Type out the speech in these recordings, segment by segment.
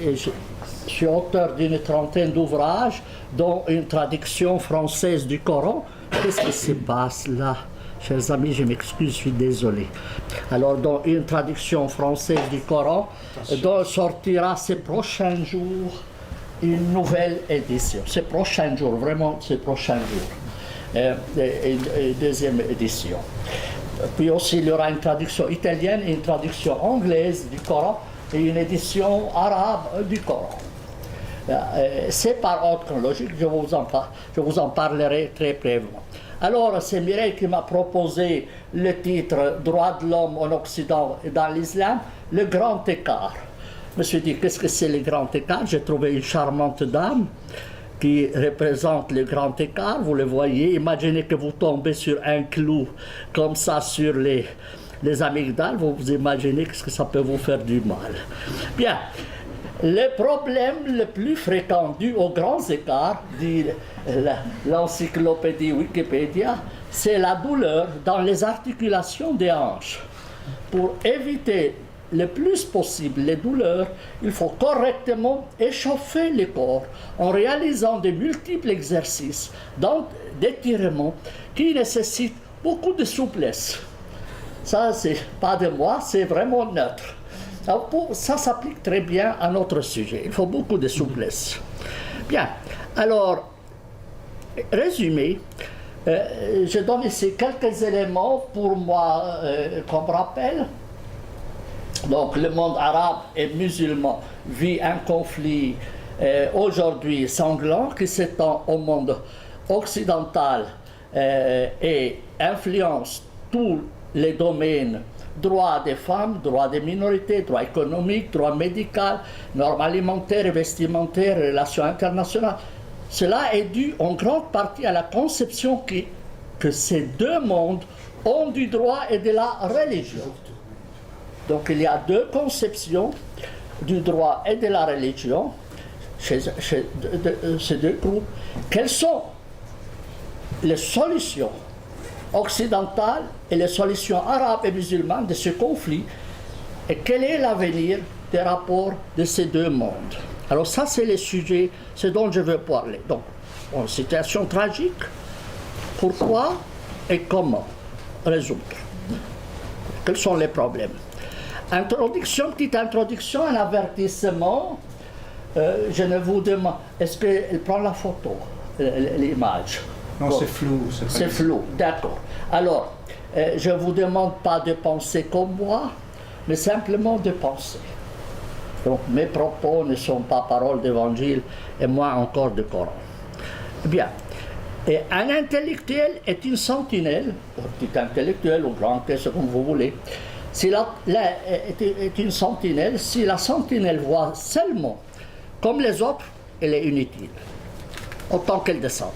Et je suis auteur d'une trentaine d'ouvrages, dont une traduction française du Coran. Qu'est-ce qui se passe là? Chers amis, je m'excuse, je suis désolé. Alors, dans une traduction française du Coran, dont sortira ces prochains jours une nouvelle édition. Ces prochains jours, vraiment ces prochains jours. Une deuxième édition. Puis aussi, il y aura une traduction italienne et une traduction anglaise du Coran et une édition arabe du Coran. C'est par ordre chronologique, je vous en parlerai très brièvement. Alors, c'est Mireille qui m'a proposé le titre « Droits de l'homme en Occident et dans l'islam, le grand écart ». Je me suis dit, qu'est-ce que c'est le grand écart? J'ai trouvé une charmante dame qui représente le grand écart, vous le voyez. Imaginez que vous tombez sur un clou comme ça sur les amygdales, vous vous imaginez ce que ça peut vous faire du mal. Bien. Le problème le plus fréquent dû aux grands écarts, dit l'encyclopédie Wikipédia, c'est la douleur dans les articulations des hanches. Pour éviter le plus possible les douleurs, il faut correctement échauffer le corps en réalisant de multiples exercices d'étirement qui nécessitent beaucoup de souplesse. Ça, c'est pas de moi, c'est vraiment neutre. Ça s'applique très bien à notre sujet. Il faut beaucoup de souplesse. Bien. Alors, résumé, je donne ici quelques éléments pour moi comme rappel. Donc, le monde arabe et musulman vit un conflit aujourd'hui sanglant qui s'étend au monde occidental et influence tous les domaines: droits des femmes, droits des minorités, droits économiques, droits médicaux, normes alimentaires et vestimentaires, relations internationales. Cela est dû en grande partie à la conception que ces deux mondes ont du droit et de la religion. Donc il y a deux conceptions du droit et de la religion chez ces deux groupes. Quelles sont les solutions occidentales et les solutions arabes et musulmanes de ce conflit, et quel est l'avenir des rapports de ces deux mondes? Alors ça, c'est le sujet, c'est dont je veux parler. Donc, une situation tragique, pourquoi et comment résoudre? Quels sont les problèmes? Petite introduction, un avertissement. Je ne vous demande, est-ce qu'elle prend la photo, l'image? Non, bon, c'est flou. C'est flou, d'accord. Alors, je ne vous demande pas de penser comme moi, mais simplement de penser. Donc, mes propos ne sont pas paroles d'évangile, et moins encore de Coran. Bien. Et un intellectuel est une sentinelle, un petit intellectuel ou grand, c'est comme vous voulez. Est une sentinelle, si la sentinelle voit seulement comme les autres, elle est inutile, autant qu'elle descende.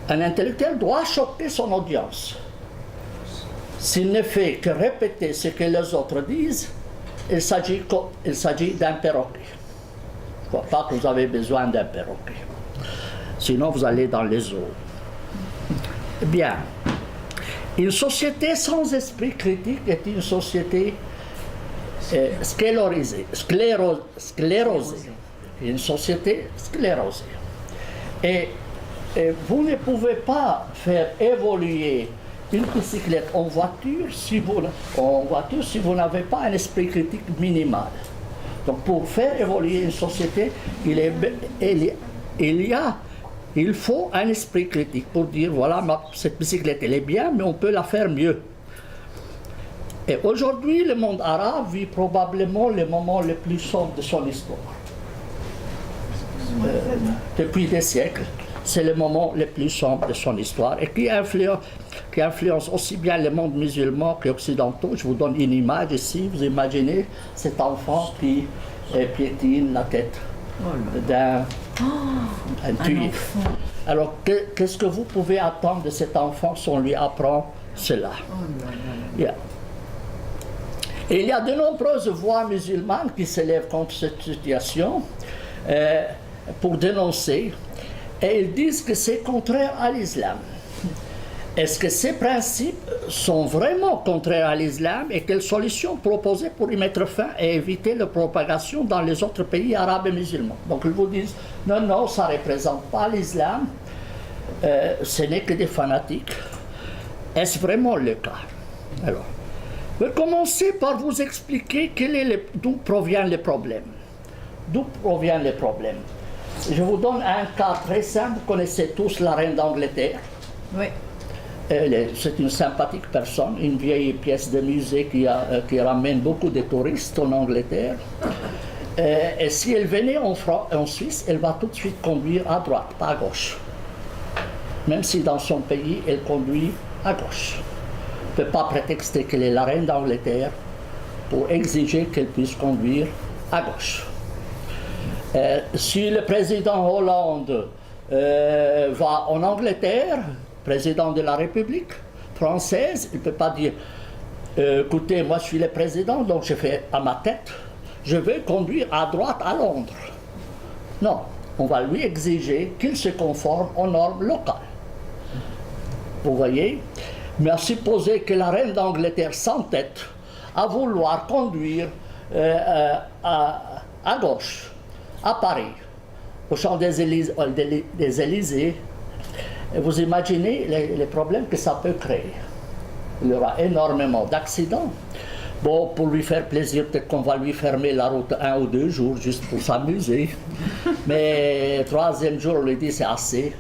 Un intellectuel doit choquer son audience. S'il ne fait que répéter ce que les autres disent, il s'agit d'un perroquet. Je ne crois pas que vous avez besoin d'un perroquet. Sinon, vous allez dans les eaux. Bien. Une société sans esprit critique est une société sclérosée. Une société sclérosée. Et vous ne pouvez pas faire évoluer une bicyclette en voiture si vous n'avez pas un esprit critique minimal. Donc pour faire évoluer une société, il faut un esprit critique pour dire, voilà, cette bicyclette, elle est bien, mais on peut la faire mieux. Et aujourd'hui, le monde arabe vit probablement le moment le plus sombre de son histoire. Depuis des siècles, c'est le moment le plus sombre de son histoire et qui influence aussi bien le monde musulman qu'occidentaux. Je vous donne une image ici, vous imaginez cet enfant qui piétine la tête d'un tuyau. Alors, qu'est-ce que vous pouvez attendre de cet enfant si on lui apprend cela? Yeah. Et il y a de nombreuses voix musulmanes qui s'élèvent contre cette situation pour dénoncer, et ils disent que c'est contraire à l'islam. Est-ce que ces principes sont vraiment contraires à l'islam et quelles solutions proposer pour y mettre fin et éviter la propagation dans les autres pays arabes et musulmans? Donc ils vous disent, non, non, ça ne représente pas l'islam, ce n'est que des fanatiques. Est-ce vraiment le cas? Alors, je vais commencer par vous expliquer d'où proviennent les problèmes. D'où proviennent les problèmes? Je vous donne un cas très simple. Vous connaissez tous la reine d'Angleterre. Oui. C'est une sympathique personne, une vieille pièce de musée qui ramène beaucoup de touristes en Angleterre. Et si elle venait en Suisse, elle va tout de suite conduire à droite, pas à gauche. Même si dans son pays, elle conduit à gauche. On ne peut pas prétexter qu'elle est la reine d'Angleterre pour exiger qu'elle puisse conduire à gauche. Si le président Hollande va en Angleterre, président de la République française, il ne peut pas dire écoutez, moi je suis le président, donc je fais à ma tête, je vais conduire à droite à Londres. Non, on va lui exiger qu'il se conforme aux normes locales. Vous voyez? Mais à supposer que la reine d'Angleterre s'entête à vouloir conduire à gauche, à Paris, au champ des Élysées, vous imaginez les problèmes que ça peut créer. Il y aura énormément d'accidents. Bon, pour lui faire plaisir, peut-être qu'on va lui fermer la route 1 ou 2 jours, juste pour s'amuser. Mais troisième jour, on lui dit c'est assez.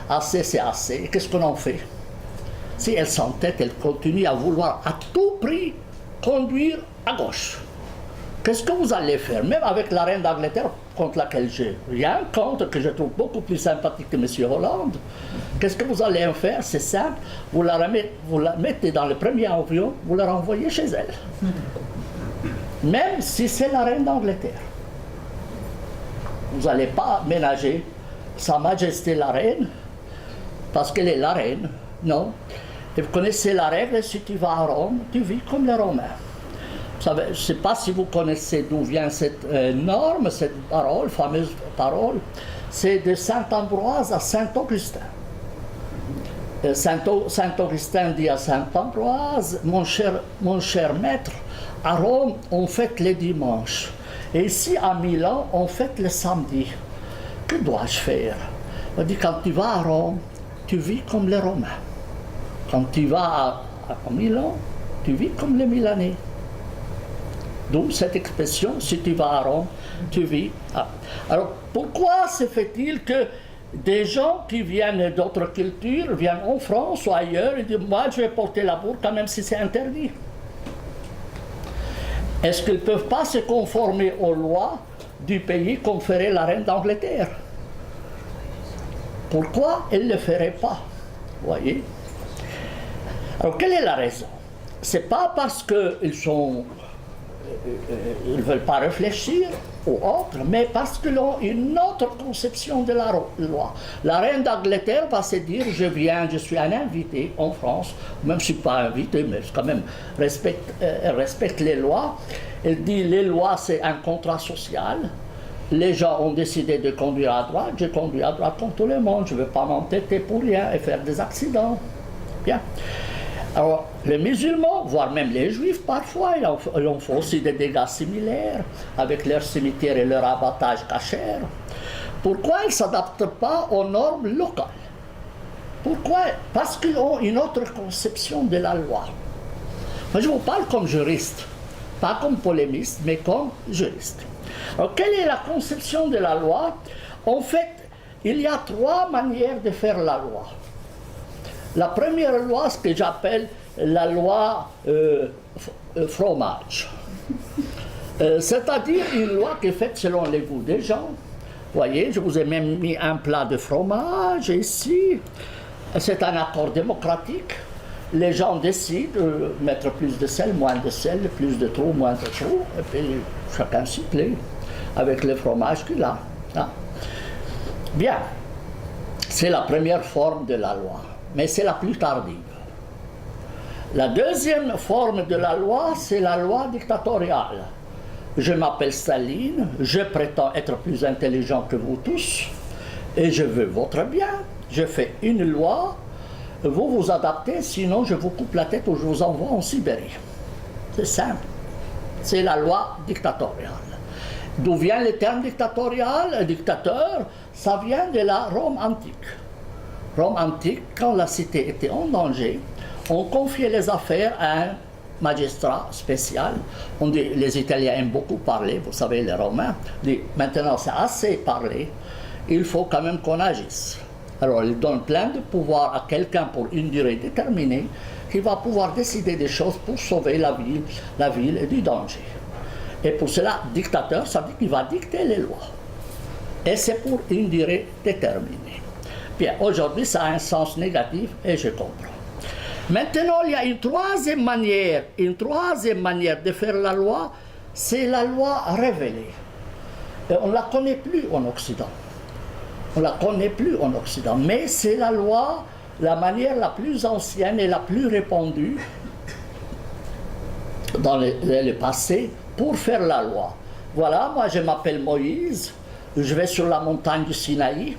Assez, c'est assez. Qu'est-ce qu'on en fait? Si elle s'entête, elle continue à vouloir à tout prix conduire à gauche. Qu'est-ce que vous allez faire? Même avec la reine d'Angleterre, contre laquelle j'ai rien contre, que je trouve beaucoup plus sympathique que M. Hollande, qu'est-ce que vous allez en faire? C'est simple, vous la mettez dans le premier avion, vous la renvoyez chez elle. Même si c'est la reine d'Angleterre. Vous n'allez pas ménager Sa Majesté la reine, parce qu'elle est la reine, non. Et vous connaissez la règle, si tu vas à Rome, tu vis comme les Romains. Je ne sais pas si vous connaissez d'où vient cette norme, cette parole, fameuse parole. C'est de Saint-Ambroise à Saint-Augustin. Saint-Augustin dit à Saint-Ambroise, mon cher maître, à Rome, on fête les dimanches. Et ici, à Milan, on fête le samedi. Que dois-je faire? On dit, quand tu vas à Rome, tu vis comme les Romains. Quand tu vas à Milan, tu vis comme les Milanais. D'où cette expression, si tu vas à Rome, tu vis. Alors, pourquoi se fait-il que des gens qui viennent d'autres cultures viennent en France ou ailleurs et disent « moi, je vais porter la burqa même si c'est interdit ». Est-ce qu'ils ne peuvent pas se conformer aux lois du pays comme ferait la reine d'Angleterre? Pourquoi elle ne le ferait pas? Vous voyez? Alors, quelle est la raison? Ce n'est pas parce qu'ils sont... ils ne veulent pas réfléchir aux autres, mais parce qu'ils ont une autre conception de la loi. La reine d'Angleterre va se dire, je suis un invité en France, même si je ne suis pas invité, mais quand même, elle respecte les lois. Elle dit, les lois, c'est un contrat social. Les gens ont décidé de conduire à droite, je conduis à droite comme tout le monde, je ne veux pas m'entêter pour rien et faire des accidents. Bien. Alors, les musulmans, voire même les juifs, parfois, ils en font aussi des dégâts similaires avec leurs cimetières et leur abattage cachère. Pourquoi ils ne s'adaptent pas aux normes locales? Pourquoi? Parce qu'ils ont une autre conception de la loi. Moi, je vous parle comme juriste, pas comme polémiste, mais comme juriste. Alors, quelle est la conception de la loi? En fait, il y a 3 manières de faire la loi. La première loi, ce que j'appelle la loi fromage. C'est-à-dire une loi qui est faite selon les goûts des gens. Vous voyez, je vous ai même mis un plat de fromage ici. C'est un accord démocratique. Les gens décident de mettre plus de sel, moins de sel, plus de trop, moins de trop, et puis chacun s'y plaît avec le fromage qu'il a. Hein? Bien, c'est la première forme de la loi, mais c'est la plus tardive. La deuxième forme de la loi, c'est la loi dictatoriale. Je m'appelle Staline, je prétends être plus intelligent que vous tous, et je veux votre bien. Je fais une loi, vous vous adaptez, sinon je vous coupe la tête ou je vous envoie en Sibérie. C'est simple. C'est la loi dictatoriale. D'où vient le terme dictatorial, dictateur? Ça vient de la Rome antique. Rome antique, quand la cité était en danger, on confiait les affaires à un magistrat spécial. On dit, les Italiens aiment beaucoup parler, vous savez, les Romains. Dit, maintenant c'est assez parlé, il faut quand même qu'on agisse. Alors il donne plein de pouvoir à quelqu'un pour une durée déterminée qui va pouvoir décider des choses pour sauver la ville du danger. Et pour cela, dictateur, ça veut dire qu'il va dicter les lois. Et c'est pour une durée déterminée. Bien, aujourd'hui, ça a un sens négatif et je comprends. Maintenant, il y a une troisième manière de faire la loi, c'est la loi révélée. Et on ne la connaît plus en Occident. On ne la connaît plus en Occident, mais c'est la loi, la manière la plus ancienne et la plus répandue dans le passé pour faire la loi. Voilà, moi je m'appelle Moïse, je vais sur la montagne du Sinaï,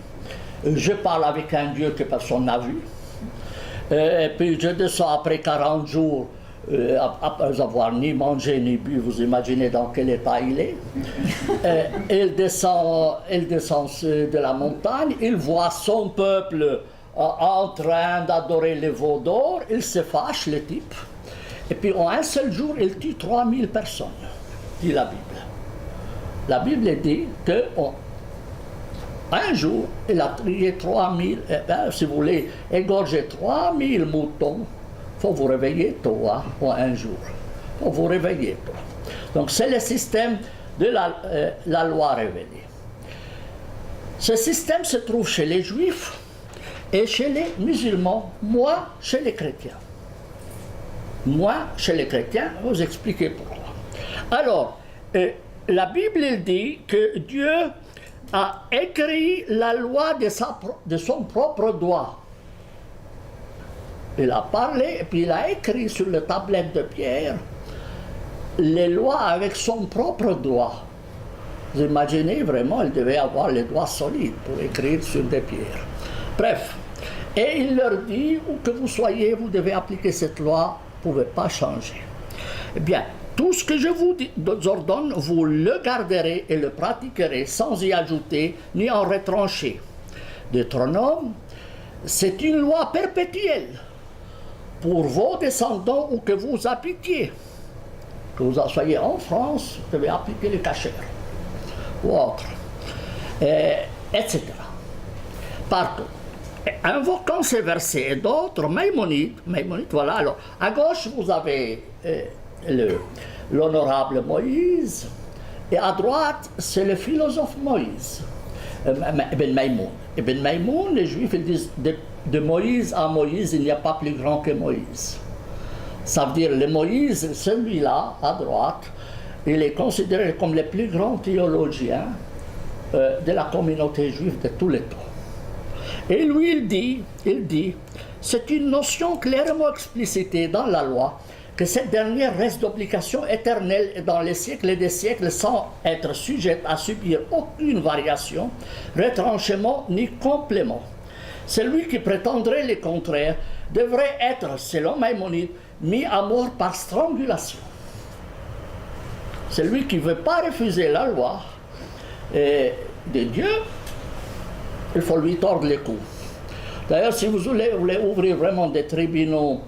je parle avec un Dieu que personne n'a vu, et puis je descends après 40 jours, après avoir ni mangé ni bu, vous imaginez dans quel état il est. Il descend de la montagne, il voit son peuple en train d'adorer les veaux d'or, il se fâche, le type, et puis en un seul jour, il tue 3000 personnes, dit la Bible. La Bible dit qu'un jour, il a tué 3000, si vous voulez égorger 3000 moutons, il faut vous réveiller tôt, hein, en un jour. Il faut vous réveiller tôt. Donc c'est le système de la loi révélée. Ce système se trouve chez les Juifs et chez les musulmans, moi chez les chrétiens. Moi, chez les chrétiens, je vais vous expliquer pourquoi. Alors, la Bible dit que Dieu a écrit la loi de son propre doigt. Il a parlé et puis il a écrit sur la tablette de pierre les lois avec son propre doigt. Vous imaginez vraiment, il devait avoir les doigts solides pour écrire sur des pierres. Bref, et il leur dit, où que vous soyez, vous devez appliquer cette loi, vous ne pouvez pas changer. Eh bien, tout ce que je vous ordonne, vous le garderez et le pratiquerez sans y ajouter ni en retrancher. Deutéronome, c'est une loi perpétuelle pour vos descendants où que vous habitiez. Que vous soyez en France, vous devez appliquer le kasher ou autre, etc. Partout. Invoquant ces versets et d'autres, Maïmonide, voilà, alors, à gauche, vous avez l'honorable Moïse, et à droite, c'est le philosophe Moïse, Ibn Maïmoun. Ibn Maïmoun, les Juifs, ils disent, de Moïse à Moïse, il n'y a pas plus grand que Moïse. Ça veut dire, le Moïse, celui-là, à droite, il est considéré comme le plus grand théologien de la communauté juive de tous les temps. Et lui, il dit, c'est une notion clairement explicitée dans la loi, que cette dernière reste d'obligation éternelle dans les siècles et des siècles sans être sujette à subir aucune variation, retranchement ni complément. Celui qui prétendrait le contraire devrait être, selon Maïmonide, mis à mort par strangulation. Celui qui ne veut pas refuser la loi de Dieu, il faut lui tordre les cous. D'ailleurs, si vous voulez ouvrir vraiment des tribunaux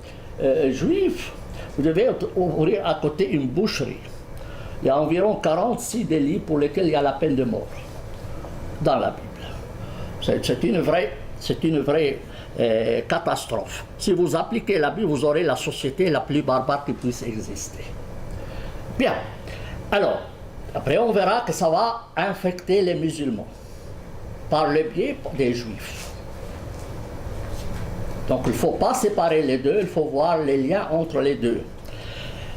juifs, vous devez ouvrir à côté une boucherie. Il y a environ 46 délits pour lesquels il y a la peine de mort dans la Bible. C'est une vraie catastrophe. Si vous appliquez la Bible, vous aurez la société la plus barbare qui puisse exister. Bien. Alors, après on verra que ça va infecter les musulmans par le biais des Juifs. Donc il ne faut pas séparer les deux, il faut voir les liens entre les deux.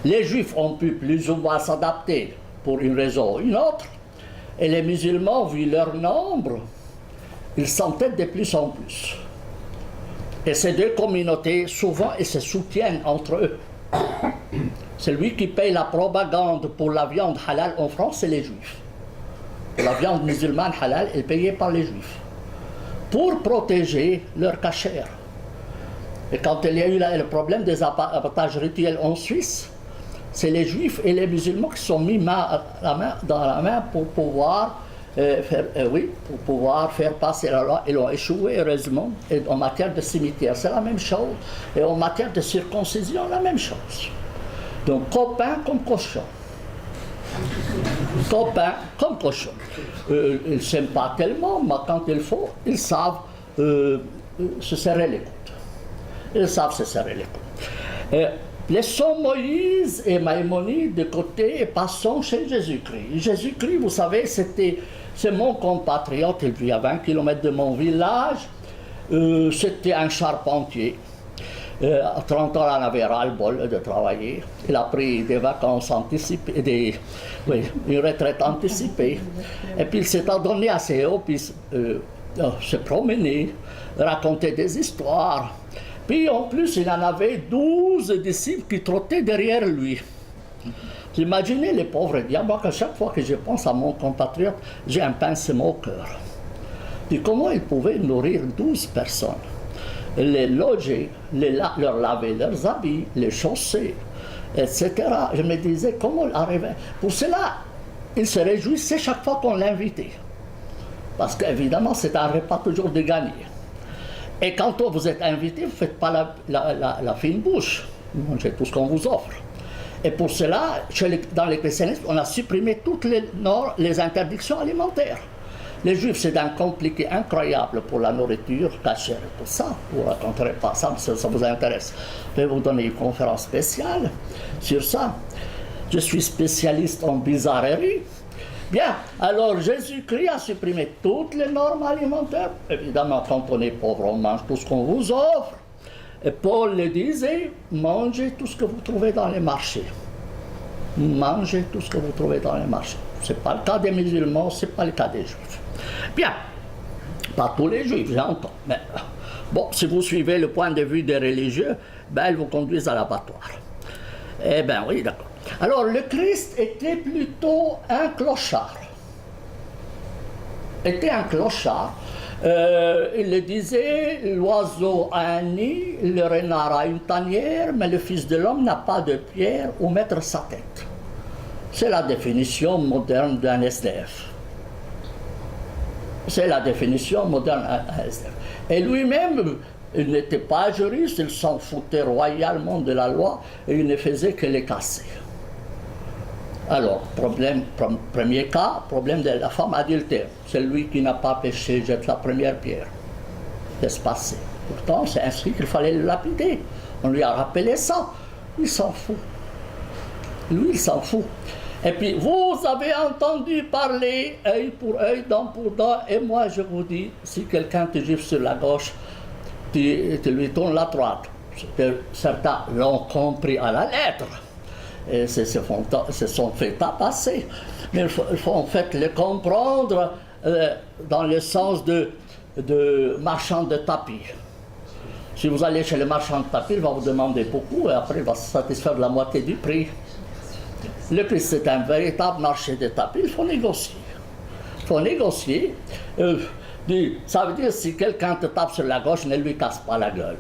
Les Juifs ont pu plus ou moins s'adapter pour une raison ou une autre, et les musulmans, vu leur nombre, ils s'entêtent de plus en plus. Et ces deux communautés, souvent, ils se soutiennent entre eux. Celui qui paye la propagande pour la viande halal en France, c'est les Juifs. Pour la viande musulmane halal est payée par les Juifs pour protéger leur kasher. Et quand il y a eu le problème des abattages rituels en Suisse, c'est les juifs et les musulmans qui sont mis dans la main pour pouvoir pour pouvoir faire passer la loi. Ils ont échoué, heureusement. Et en matière de cimetière, c'est la même chose. Et en matière de circoncision, la même chose. Donc, copain comme cochon. Copain comme cochon. Ils ne s'aiment pas tellement, mais quand il faut, ils savent se serrer les coudes. Ils savent se serrer les coudes. Laissons Moïse et Maïmonide de côté et passons chez Jésus-Christ. Jésus-Christ, vous savez, c'est mon compatriote, il vit à 20 km de mon village. C'était un charpentier. À 30 ans, il avait ras-le-bol de travailler. Il a pris des vacances anticipées, une retraite anticipée. Et puis il s'est donné à ses hobbies, se promener, raconter des histoires. Puis en plus, il en avait 12 disciples qui trottaient derrière lui. Vous imaginez les pauvres diables, à chaque fois que je pense à mon compatriote, j'ai un pincement au cœur. Puis comment il pouvait nourrir 12 personnes, les loger, leur laver leurs habits, les chausser, etc. Je me disais, comment il arrivait. Pour cela, il se réjouissait chaque fois qu'on l'invitait. Parce qu'évidemment, c'est un repas toujours de gagner. Et quand vous êtes invité, vous ne faites pas la fine bouche. Vous mangez tout ce qu'on vous offre. Et pour cela, dans le christianisme, on a supprimé toutes les interdictions alimentaires. Les juifs, c'est d'un compliqué incroyable pour la nourriture, cachère et tout ça. Vous ne raconterez pas ça, si ça vous intéresse. Je vais vous donner une conférence spéciale sur ça. Je suis spécialiste en bizarrerie. Bien, alors Jésus-Christ a supprimé toutes les normes alimentaires. Évidemment, quand on est pauvre, on mange tout ce qu'on vous offre. Et Paul le disait, mangez tout ce que vous trouvez dans les marchés. Mangez tout ce que vous trouvez dans les marchés. Ce n'est pas le cas des musulmans, ce n'est pas le cas des juifs. Bien, pas tous les juifs, j'entends. Mais bon, si vous suivez le point de vue des religieux, ben, ils vous conduisent à l'abattoir. Eh bien oui, d'accord. Alors le Christ était plutôt un clochard. Il le disait, l'oiseau a un nid, le renard a une tanière, mais le Fils de l'homme n'a pas de pierre où mettre sa tête. C'est la définition moderne d'un SDF. C'est la définition moderne d'un SDF. Et lui-même, il n'était pas juriste, il s'en foutait royalement de la loi et il ne faisait que les casser. Alors, premier cas, problème de la femme adultère. Celui qui n'a pas péché jette la première pierre. Laisse passer. Pourtant, c'est inscrit qu'il fallait le lapider. On lui a rappelé ça. Il s'en fout. Lui, il s'en fout. Et puis, vous avez entendu parler œil pour œil, dent pour dent. Et moi, je vous dis, si quelqu'un te gifle sur la gauche, tu lui tournes la droite. Certains l'ont compris à la lettre. Et se sont fait tapasser. Mais il faut en fait le comprendre dans le sens de marchand de tapis. Si vous allez chez le marchand de tapis, il va vous demander beaucoup et après il va se satisfaire de la moitié du prix. Le prix, c'est un véritable marché de tapis, il faut négocier. Il faut négocier. Ça veut dire si quelqu'un te tape sur la gauche, ne lui casse pas la gueule.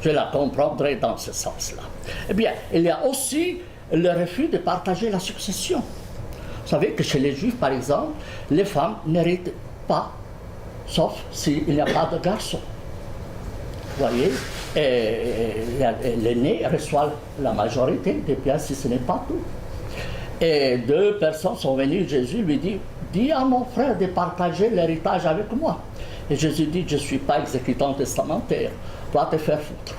Je la comprendrai dans ce sens-là. Eh bien, il y a aussi le refus de partager la succession. Vous savez que chez les Juifs, par exemple, les femmes n'héritent pas, sauf s'il n'y a pas de garçon. Vous voyez, l'aîné reçoit la majorité des biens, si ce n'est pas tout. Et 2 personnes sont venues, Jésus lui dit, dis à mon frère de partager l'héritage avec moi. Et Jésus dit, je ne suis pas exécutant testamentaire, va te faire foutre,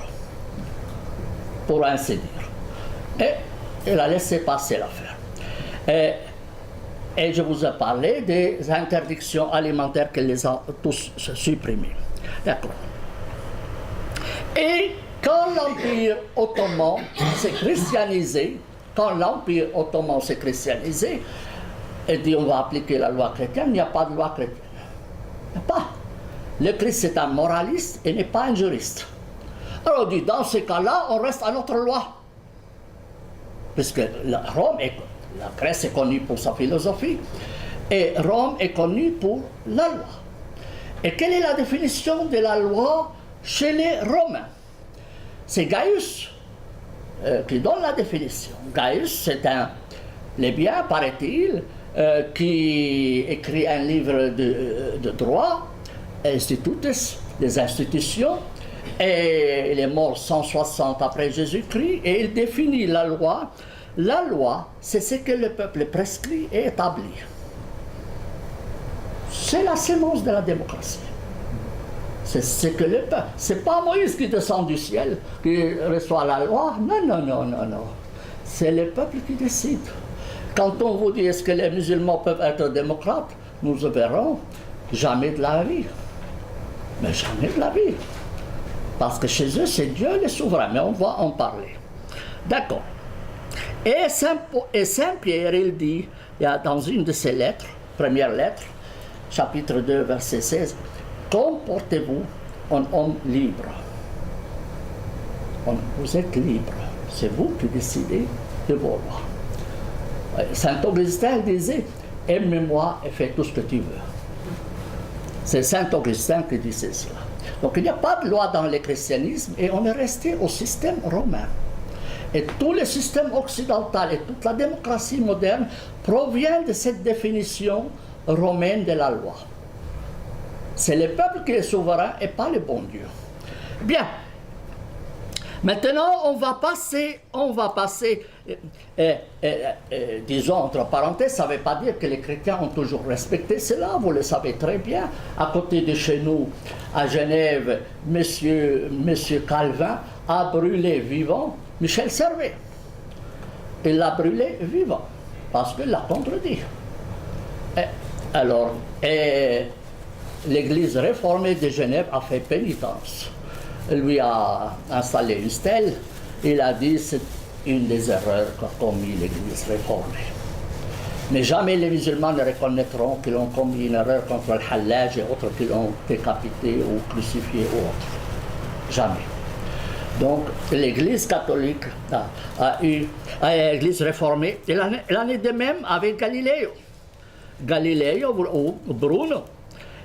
pour ainsi dire. Et il a laissé passer l'affaire. Et je vous ai parlé des interdictions alimentaires qu'elle les a tous supprimées. D'accord. Et quand l'Empire ottoman s'est christianisé, et dit on va appliquer la loi chrétienne, il n'y a pas de loi chrétienne. Il n'y a pas. Le Christ est un moraliste et n'est pas un juriste. Alors on dit, dans ces cas-là, on reste à notre loi. Puisque la Grèce est connue pour sa philosophie, et Rome est connue pour la loi. Et quelle est la définition de la loi chez les Romains? c'est Gaius qui donne la définition. Gaius, c'est un plébéien, paraît-il, qui écrit un livre de droit, Institutus, des institutions, et il est mort 160 après Jésus-Christ, et il définit la loi. La loi, c'est ce que le peuple prescrit et établit. C'est la sémence de la démocratie. C'est ce que le peuple. C'est pas Moïse qui descend du ciel, qui reçoit la loi. Non, non, non, non, non. C'est le peuple qui décide. Quand on vous dit est-ce que les musulmans peuvent être démocrates, nous verrons jamais de la vie. Mais jamais de la vie. Parce que chez eux, c'est Dieu le souverain. Mais on va en parler. D'accord. Et Saint-Pierre, il dit, il y a dans une de ses lettres, première lettre, chapitre 2, verset 16, comportez-vous en homme libre. Vous êtes libre. C'est vous qui décidez de vos lois. Saint Augustin disait, aime-moi et fais tout ce que tu veux. C'est Saint Augustin qui disait cela. Donc il n'y a pas de loi dans le christianisme et on est resté au système romain. Et tout le système occidental et toute la démocratie moderne provient de cette définition romaine de la loi. C'est le peuple qui est souverain et pas le bon Dieu. Bien. Maintenant, on va passer, disons entre parenthèses, ça ne veut pas dire que les chrétiens ont toujours respecté cela, vous le savez très bien. À côté de chez nous, à Genève, Monsieur Calvin a brûlé vivant Michel Servet. Il l'a brûlé vivant, parce qu'il l'a contredit. Alors, l'Église réformée de Genève a fait pénitence. Il lui a installé une stèle. Il a dit c'est une des erreurs qu'a commis l'Église réformée. Mais jamais les musulmans ne reconnaîtront qu'ils ont commis une erreur contre le Hallaj et autres qui l'ont décapité ou crucifié ou autre. Jamais. Donc l'Église catholique l'Église réformée, et l'année de même avec Galileo ou Bruno.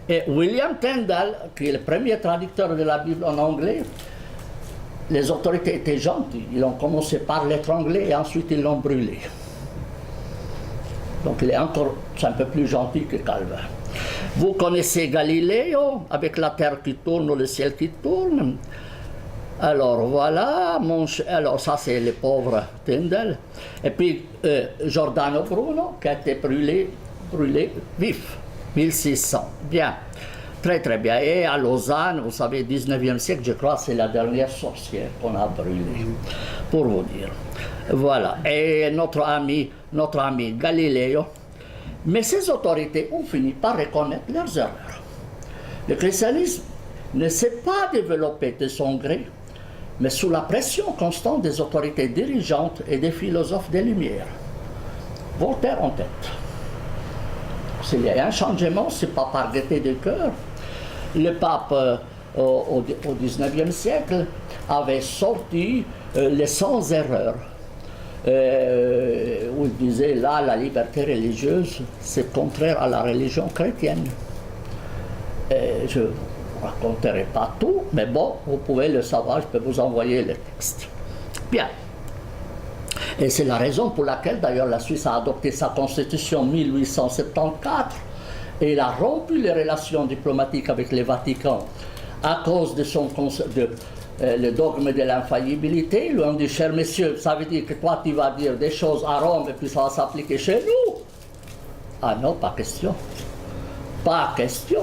Et William Tyndale, qui est le premier traducteur de la Bible en anglais, les autorités étaient gentilles. Ils ont commencé par l'étrangler et ensuite ils l'ont brûlé. Donc il est encore un peu plus gentil que Calvin. Vous connaissez Galiléo, avec la terre qui tourne ou le ciel qui tourne. Alors voilà, alors ça c'est le pauvre Tyndale. Et puis Giordano Bruno, qui a été brûlé vif. 1600. Bien. Très très bien. Et à Lausanne, vous savez, 19e siècle, je crois, c'est la dernière sorcière qu'on a brûlée. Pour vous dire. Voilà. Et notre ami Galiléo. Mais ces autorités ont fini par reconnaître leurs erreurs. Le christianisme ne s'est pas développé de son gré, mais sous la pression constante des autorités dirigeantes et des philosophes des Lumières. Voltaire en tête. S'il y a un changement, ce n'est pas par gaieté de cœur. Le pape, au XIXe siècle, avait sorti les 100 erreurs, où il disait, là, la liberté religieuse, c'est contraire à la religion chrétienne. Je ne vous raconterai pas tout, mais bon, vous pouvez le savoir, je peux vous envoyer le texte. Bien. Et c'est la raison pour laquelle, d'ailleurs, la Suisse a adopté sa constitution en 1874 et il a rompu les relations diplomatiques avec le Vatican à cause de le dogme de l'infaillibilité. Ils lui ont dit, cher monsieur, ça veut dire que toi, tu vas dire des choses à Rome et puis ça va s'appliquer chez nous. Ah non, pas question. Pas question.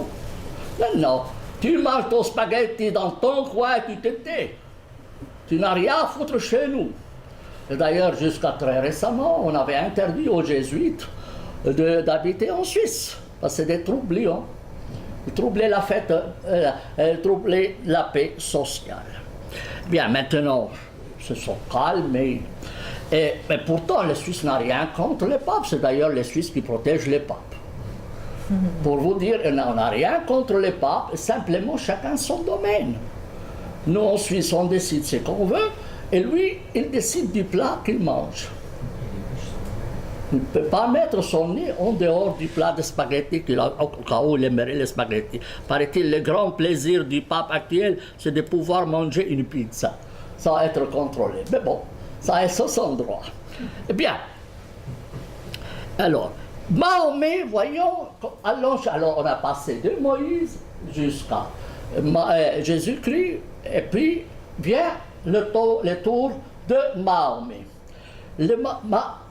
Non, non. Tu manges ton spaghetti dans ton coin et tu te tais. Tu n'as rien à foutre chez nous. Et d'ailleurs, jusqu'à très récemment, on avait interdit aux jésuites d'habiter en Suisse, parce que c'est des troublions. Ils troublaient la fête, troublaient la paix sociale. Bien, maintenant, ils se sont calmés. Mais pourtant, les Suisses n'ont rien contre les papes. C'est d'ailleurs les Suisses qui protègent les papes. Pour vous dire, on n'a rien contre les papes, simplement chacun son domaine. Nous, en Suisse, on décide ce qu'on veut. Et lui, il décide du plat qu'il mange. Il ne peut pas mettre son nez en dehors du plat de spaghettis qu'il a, au cas où il aimerait les spaghettis. Paraît-il, le grand plaisir du pape actuel, c'est de pouvoir manger une pizza. sans être contrôlé. Mais bon, ça a son droit. Eh bien, alors, Mahomet, voyons, alors on a passé de Moïse jusqu'à Jésus-Christ, et puis vient le tour de Mahomet.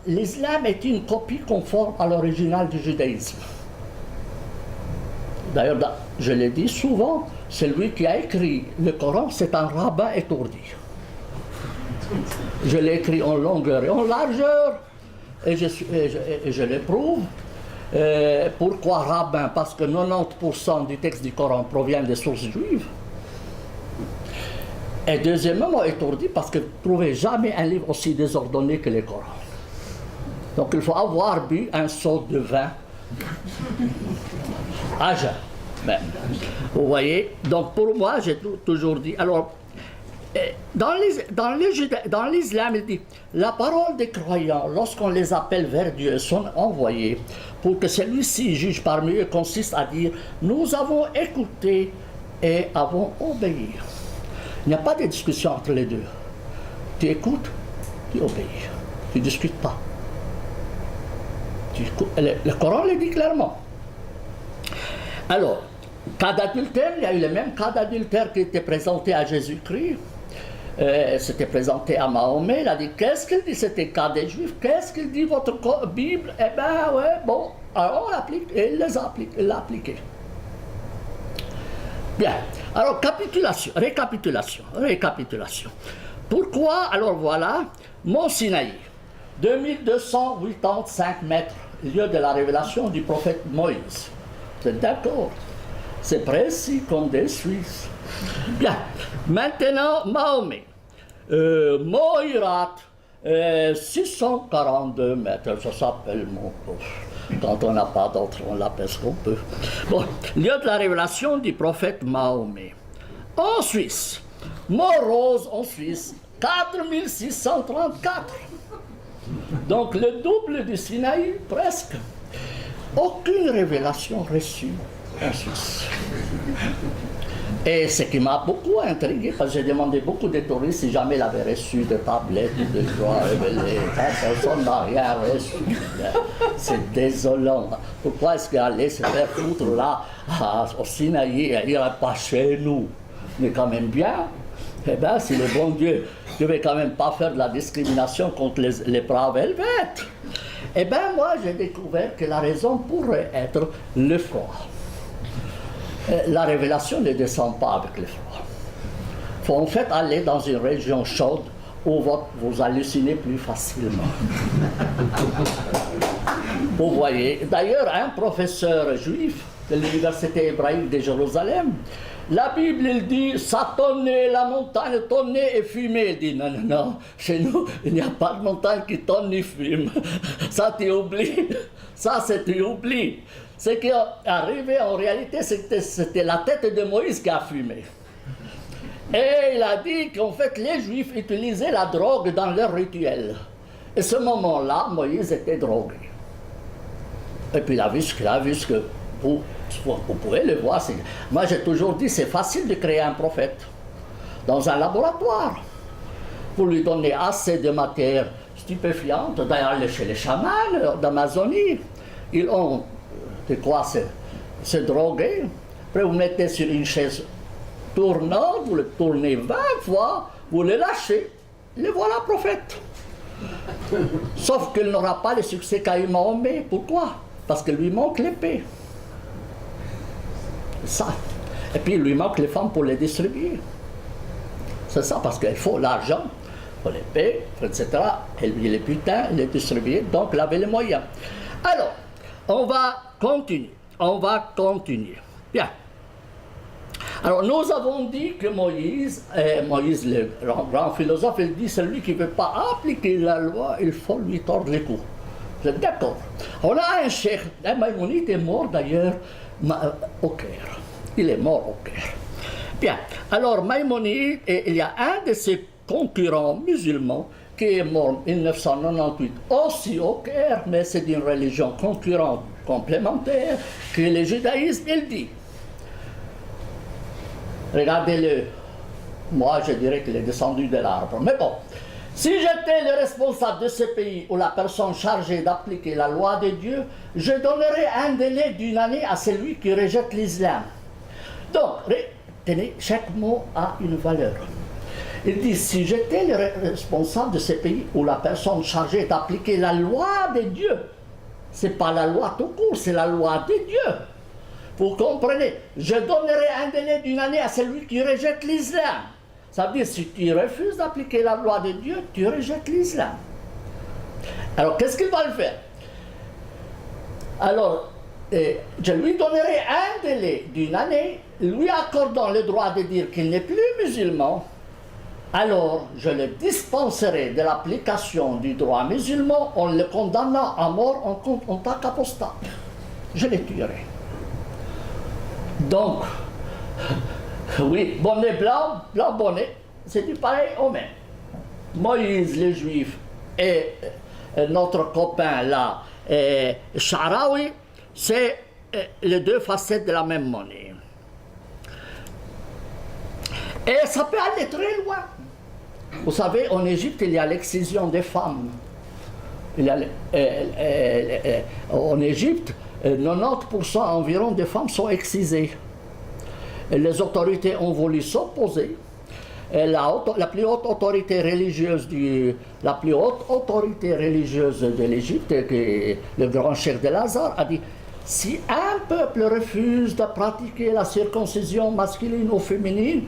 L'islam est une copie conforme à l'original du judaïsme. D'ailleurs, je l'ai dit souvent, celui qui a écrit le Coran, c'est un rabbin étourdi. Je l'ai écrit en longueur et en largeur, et je l'éprouve. Pourquoi rabbin? Parce que 90% du texte du Coran provient des sources juives. Et deuxièmement, étourdi parce que vous ne trouvez jamais un livre aussi désordonné que le Coran. Donc il faut avoir bu un seau de vin à jeun. Même. Vous voyez? Donc pour moi, j'ai toujours dit. Alors, dans l'islam, il dit la parole des croyants, lorsqu'on les appelle vers Dieu, sont envoyés pour que celui-ci juge parmi eux, consiste à dire nous avons écouté et avons obéi. Il n'y a pas de discussion entre les deux. Tu écoutes, tu obéis. Tu ne discutes pas. Le Coran le dit clairement. Alors, cas d'adultère, il y a eu le même cas d'adultère qui était présenté à Jésus-Christ. C'était présenté à Mahomet. Il a dit qu'est-ce qu'il dit? C'était cas des Juifs. Qu'est-ce qu'il dit votre Bible? Eh bien, ouais, bon, alors on l'applique. Et il l'a appliqué. Bien, alors récapitulation. Pourquoi, alors voilà, Mont Sinaï, 2285 mètres, lieu de la révélation du prophète Moïse. Vous êtes d'accord? C'est précis comme des Suisses. Bien, maintenant Mahomet, Moïrat, 642 mètres, ça s'appelle mon poche. Quand on n'a pas d'autre, on l'appelle ce qu'on peut. Bon, lieu de la révélation du prophète Mahomet. En Suisse, Mont-Rose en Suisse, 4634. Donc le double du Sinaï, presque. Aucune révélation reçue en Suisse. Et ce qui m'a beaucoup intrigué, parce que j'ai demandé beaucoup de touristes si jamais ils avaient reçu de tablettes ou de joie révélées. Personne n'a rien reçu. C'est désolant. Pourquoi est-ce qu'il allait se faire foutre là, au Sinaï, et il n'ira pas chez nous? Mais quand même bien. Eh bien, si le bon Dieu ne devait quand même pas faire de la discrimination contre les braves Helvètes. Eh bien, moi, j'ai découvert que la raison pourrait être le froid. La révélation ne descend pas avec le froid. Il faut en fait aller dans une région chaude où vous hallucinez plus facilement. Vous voyez, d'ailleurs, un professeur juif de l'université hébraïque de Jérusalem, la Bible, il dit, ça tonnait, la montagne tonnait et fumait. Il dit, non, non, non, chez nous, il n'y a pas de montagne qui tonne ni fume. Ça, tu oublies. Ça, c'est tu oublies. Ce qui est arrivé, en réalité, c'était la tête de Moïse qui a fumé. Et il a dit qu'en fait, les Juifs utilisaient la drogue dans leur rituel. Et ce moment-là, Moïse était drogué. Et puis il a vu ce qu'il a vu, ce que vous pouvez le voir. Moi, j'ai toujours dit, c'est facile de créer un prophète dans un laboratoire. Vous lui donnez assez de matière stupéfiante. D'ailleurs, chez les chamans d'Amazonie, ils ont de quoi se droguer. Après, vous mettez sur une chaise tournante, vous le tournez 20 fois, vous le lâchez, le voilà prophète. Sauf qu'il n'aura pas le succès qu'a eu Mahomet. Pourquoi? Parce qu'il lui manque l'épée. Ça. Et puis il lui manque les femmes pour les distribuer. C'est ça, parce qu'il faut l'argent, il faut l'épée, etc. Et lui, les putains, il les distribuer, donc il avait les moyens. Alors, on va continuer. Bien. Alors, nous avons dit que Moïse, le grand philosophe, il dit celui qui ne veut pas appliquer la loi, il faut lui tordre les cous. Vous êtes d'accord? On a un cheikh, un Maïmonide est mort d'ailleurs au Caire. Il est mort au Caire. Bien. Alors, Maïmonide, il y a un de ses concurrents musulmans qui est mort en 1998 aussi au Caire, mais c'est d'une religion concurrente complémentaire, que le judaïsme, il dit. Regardez-le. Moi, je dirais qu'il est descendu de l'arbre. Mais bon, si j'étais le responsable de ce pays ou la personne chargée d'appliquer la loi de Dieu, je donnerais un délai d'une année à celui qui rejette l'islam. Donc, retenez, chaque mot a une valeur. Il dit, si j'étais le responsable de ce pays ou la personne chargée d'appliquer la loi de Dieu, ce n'est pas la loi tout court, c'est la loi de Dieu. Vous comprenez? Je donnerai un délai d'une année à celui qui rejette l'islam. Ça veut dire, si tu refuses d'appliquer la loi de Dieu, tu rejettes l'islam. Alors, qu'est-ce qu'il va le faire? Alors, je lui donnerai un délai d'une année, lui accordant le droit de dire qu'il n'est plus musulman. Alors, je le dispenserai de l'application du droit musulman en le condamnant à mort en tant qu'apostat. Je le tuerai. Donc, oui, bonnet blanc, blanc bonnet, c'est du pareil au même. Moïse, les Juifs, et notre copain là, Sha'rawi, c'est les deux facettes de la même monnaie. Et ça peut aller très loin. Vous savez, en Égypte, il y a l'excision des femmes. En Égypte, 90% environ des femmes sont excisées. Et les autorités ont voulu s'opposer. La plus haute autorité religieuse de l'Égypte, le grand cheikh de Lazare, a dit: si un peuple refuse de pratiquer la circoncision masculine ou féminine,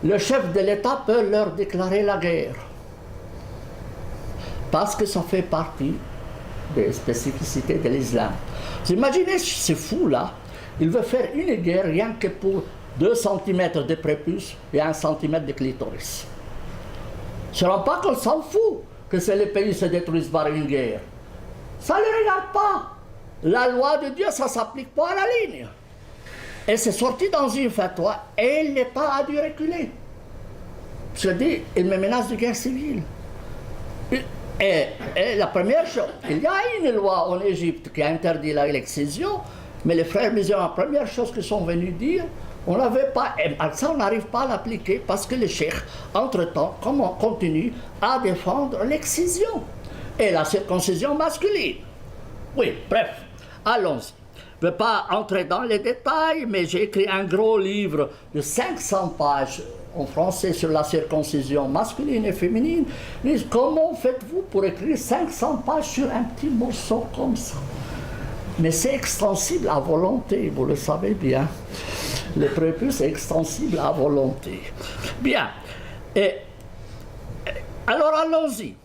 le chef de l'État peut leur déclarer la guerre. Parce que ça fait partie des spécificités de l'islam. Vous imaginez ce fou-là, il veut faire une guerre rien que pour 2 cm de prépuce et 1 cm de clitoris. Il ne se rend pas qu'on s'en fout que les pays se détruisent par une guerre. Ça ne le regarde pas. La loi de Dieu, ça ne s'applique pas à la ligne. Et c'est sorti dans une fatwa et l'État a dû reculer. Je dis, il me menace de guerre civile. Et la première chose, il y a une loi en Égypte qui a interdit l'excision, mais les frères musulmans, la première chose qu'ils sont venus dire, on n'avait pas, et ça on n'arrive pas à l'appliquer parce que les cheikhs, entre-temps, continuent à défendre l'excision et la circoncision masculine. Oui, bref, allons-y. Je ne vais pas entrer dans les détails, mais j'ai écrit un gros livre de 500 pages en français sur la circoncision masculine et féminine. Mais comment faites-vous pour écrire 500 pages sur un petit morceau comme ça? Mais c'est extensible à volonté, vous le savez bien. Le prépuce est extensible à volonté. Bien. Alors allons-y.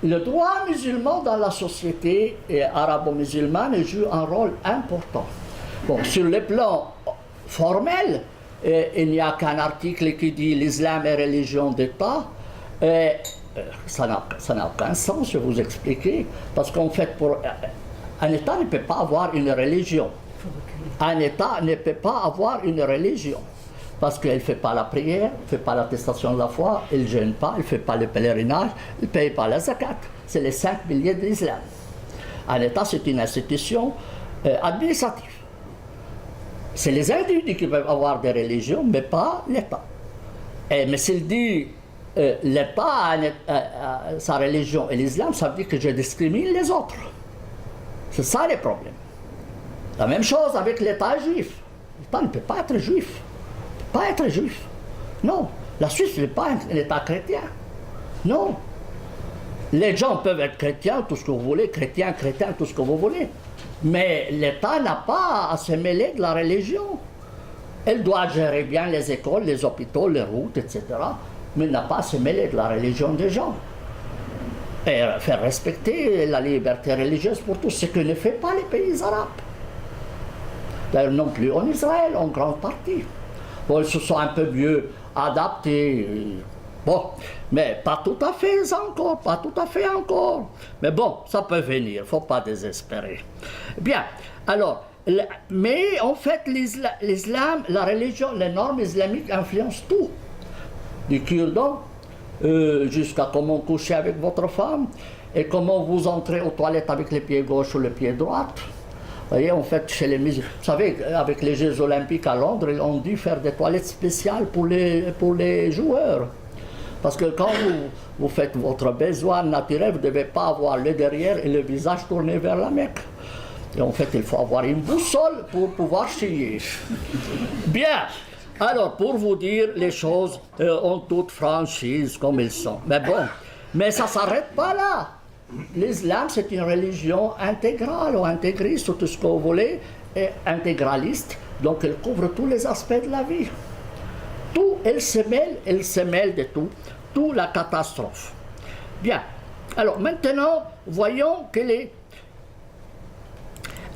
Le droit musulman dans la société arabo-musulmane joue un rôle important. Bon, sur le plan formel, il n'y a qu'un article qui dit l'islam est religion d'État. Ça n'a aucun sens, je vais vous expliquer. Parce qu'en fait, un État ne peut pas avoir une religion. Un État ne peut pas avoir une religion. Parce qu'elle ne fait pas la prière, elle ne fait pas l'attestation de la foi, elle ne jeûne pas, elle ne fait pas le pèlerinage, elle ne paye pas la zakat. C'est les 5 piliers de l'islam. Un État, c'est une institution administrative. C'est les individus qui peuvent avoir des religions, mais pas l'État. Mais s'il dit l'État a sa religion et l'islam, ça veut dire que je discrimine les autres. C'est ça le problème. La même chose avec l'État juif. L'État ne peut pas être juif. Pas être juif. Non. La Suisse n'est pas un État chrétien. Non. Les gens peuvent être chrétiens, tout ce que vous voulez, chrétiens, tout ce que vous voulez. Mais l'État n'a pas à se mêler de la religion. Elle doit gérer bien les écoles, les hôpitaux, les routes, etc. Mais n'a pas à se mêler de la religion des gens. Et faire respecter la liberté religieuse pour tous, ce que ne fait pas les pays arabes. D'ailleurs, non plus en Israël, en grande partie. Bon, ils se sont un peu mieux adaptés. Bon, mais pas tout à fait encore, pas tout à fait encore. Mais bon, ça peut venir, il ne faut pas désespérer. Bien, alors, mais en fait, l'islam, la religion, les normes islamiques influencent tout. Du cure-dent jusqu'à comment coucher avec votre femme et comment vous entrez aux toilettes avec le pied gauche ou le pied droit. voyez, en fait, chez les musulmans, vous savez, avec les Jeux Olympiques à Londres, ils ont dû faire des toilettes spéciales pour les joueurs. Parce que quand vous faites votre besoin naturel, vous ne devez pas avoir le derrière et le visage tourné vers la Mecque. Et en fait, il faut avoir une boussole pour pouvoir chier. Bien. Alors, pour vous dire les choses en toute franchise comme elles sont. Mais bon, mais ça ne s'arrête pas là. L'islam, c'est une religion intégrale ou intégriste, ou tout ce que vous voulez, et intégraliste. Donc, elle couvre tous les aspects de la vie. Tout, elle se mêle de tout. Tout la catastrophe. Bien. Alors, maintenant, voyons quel est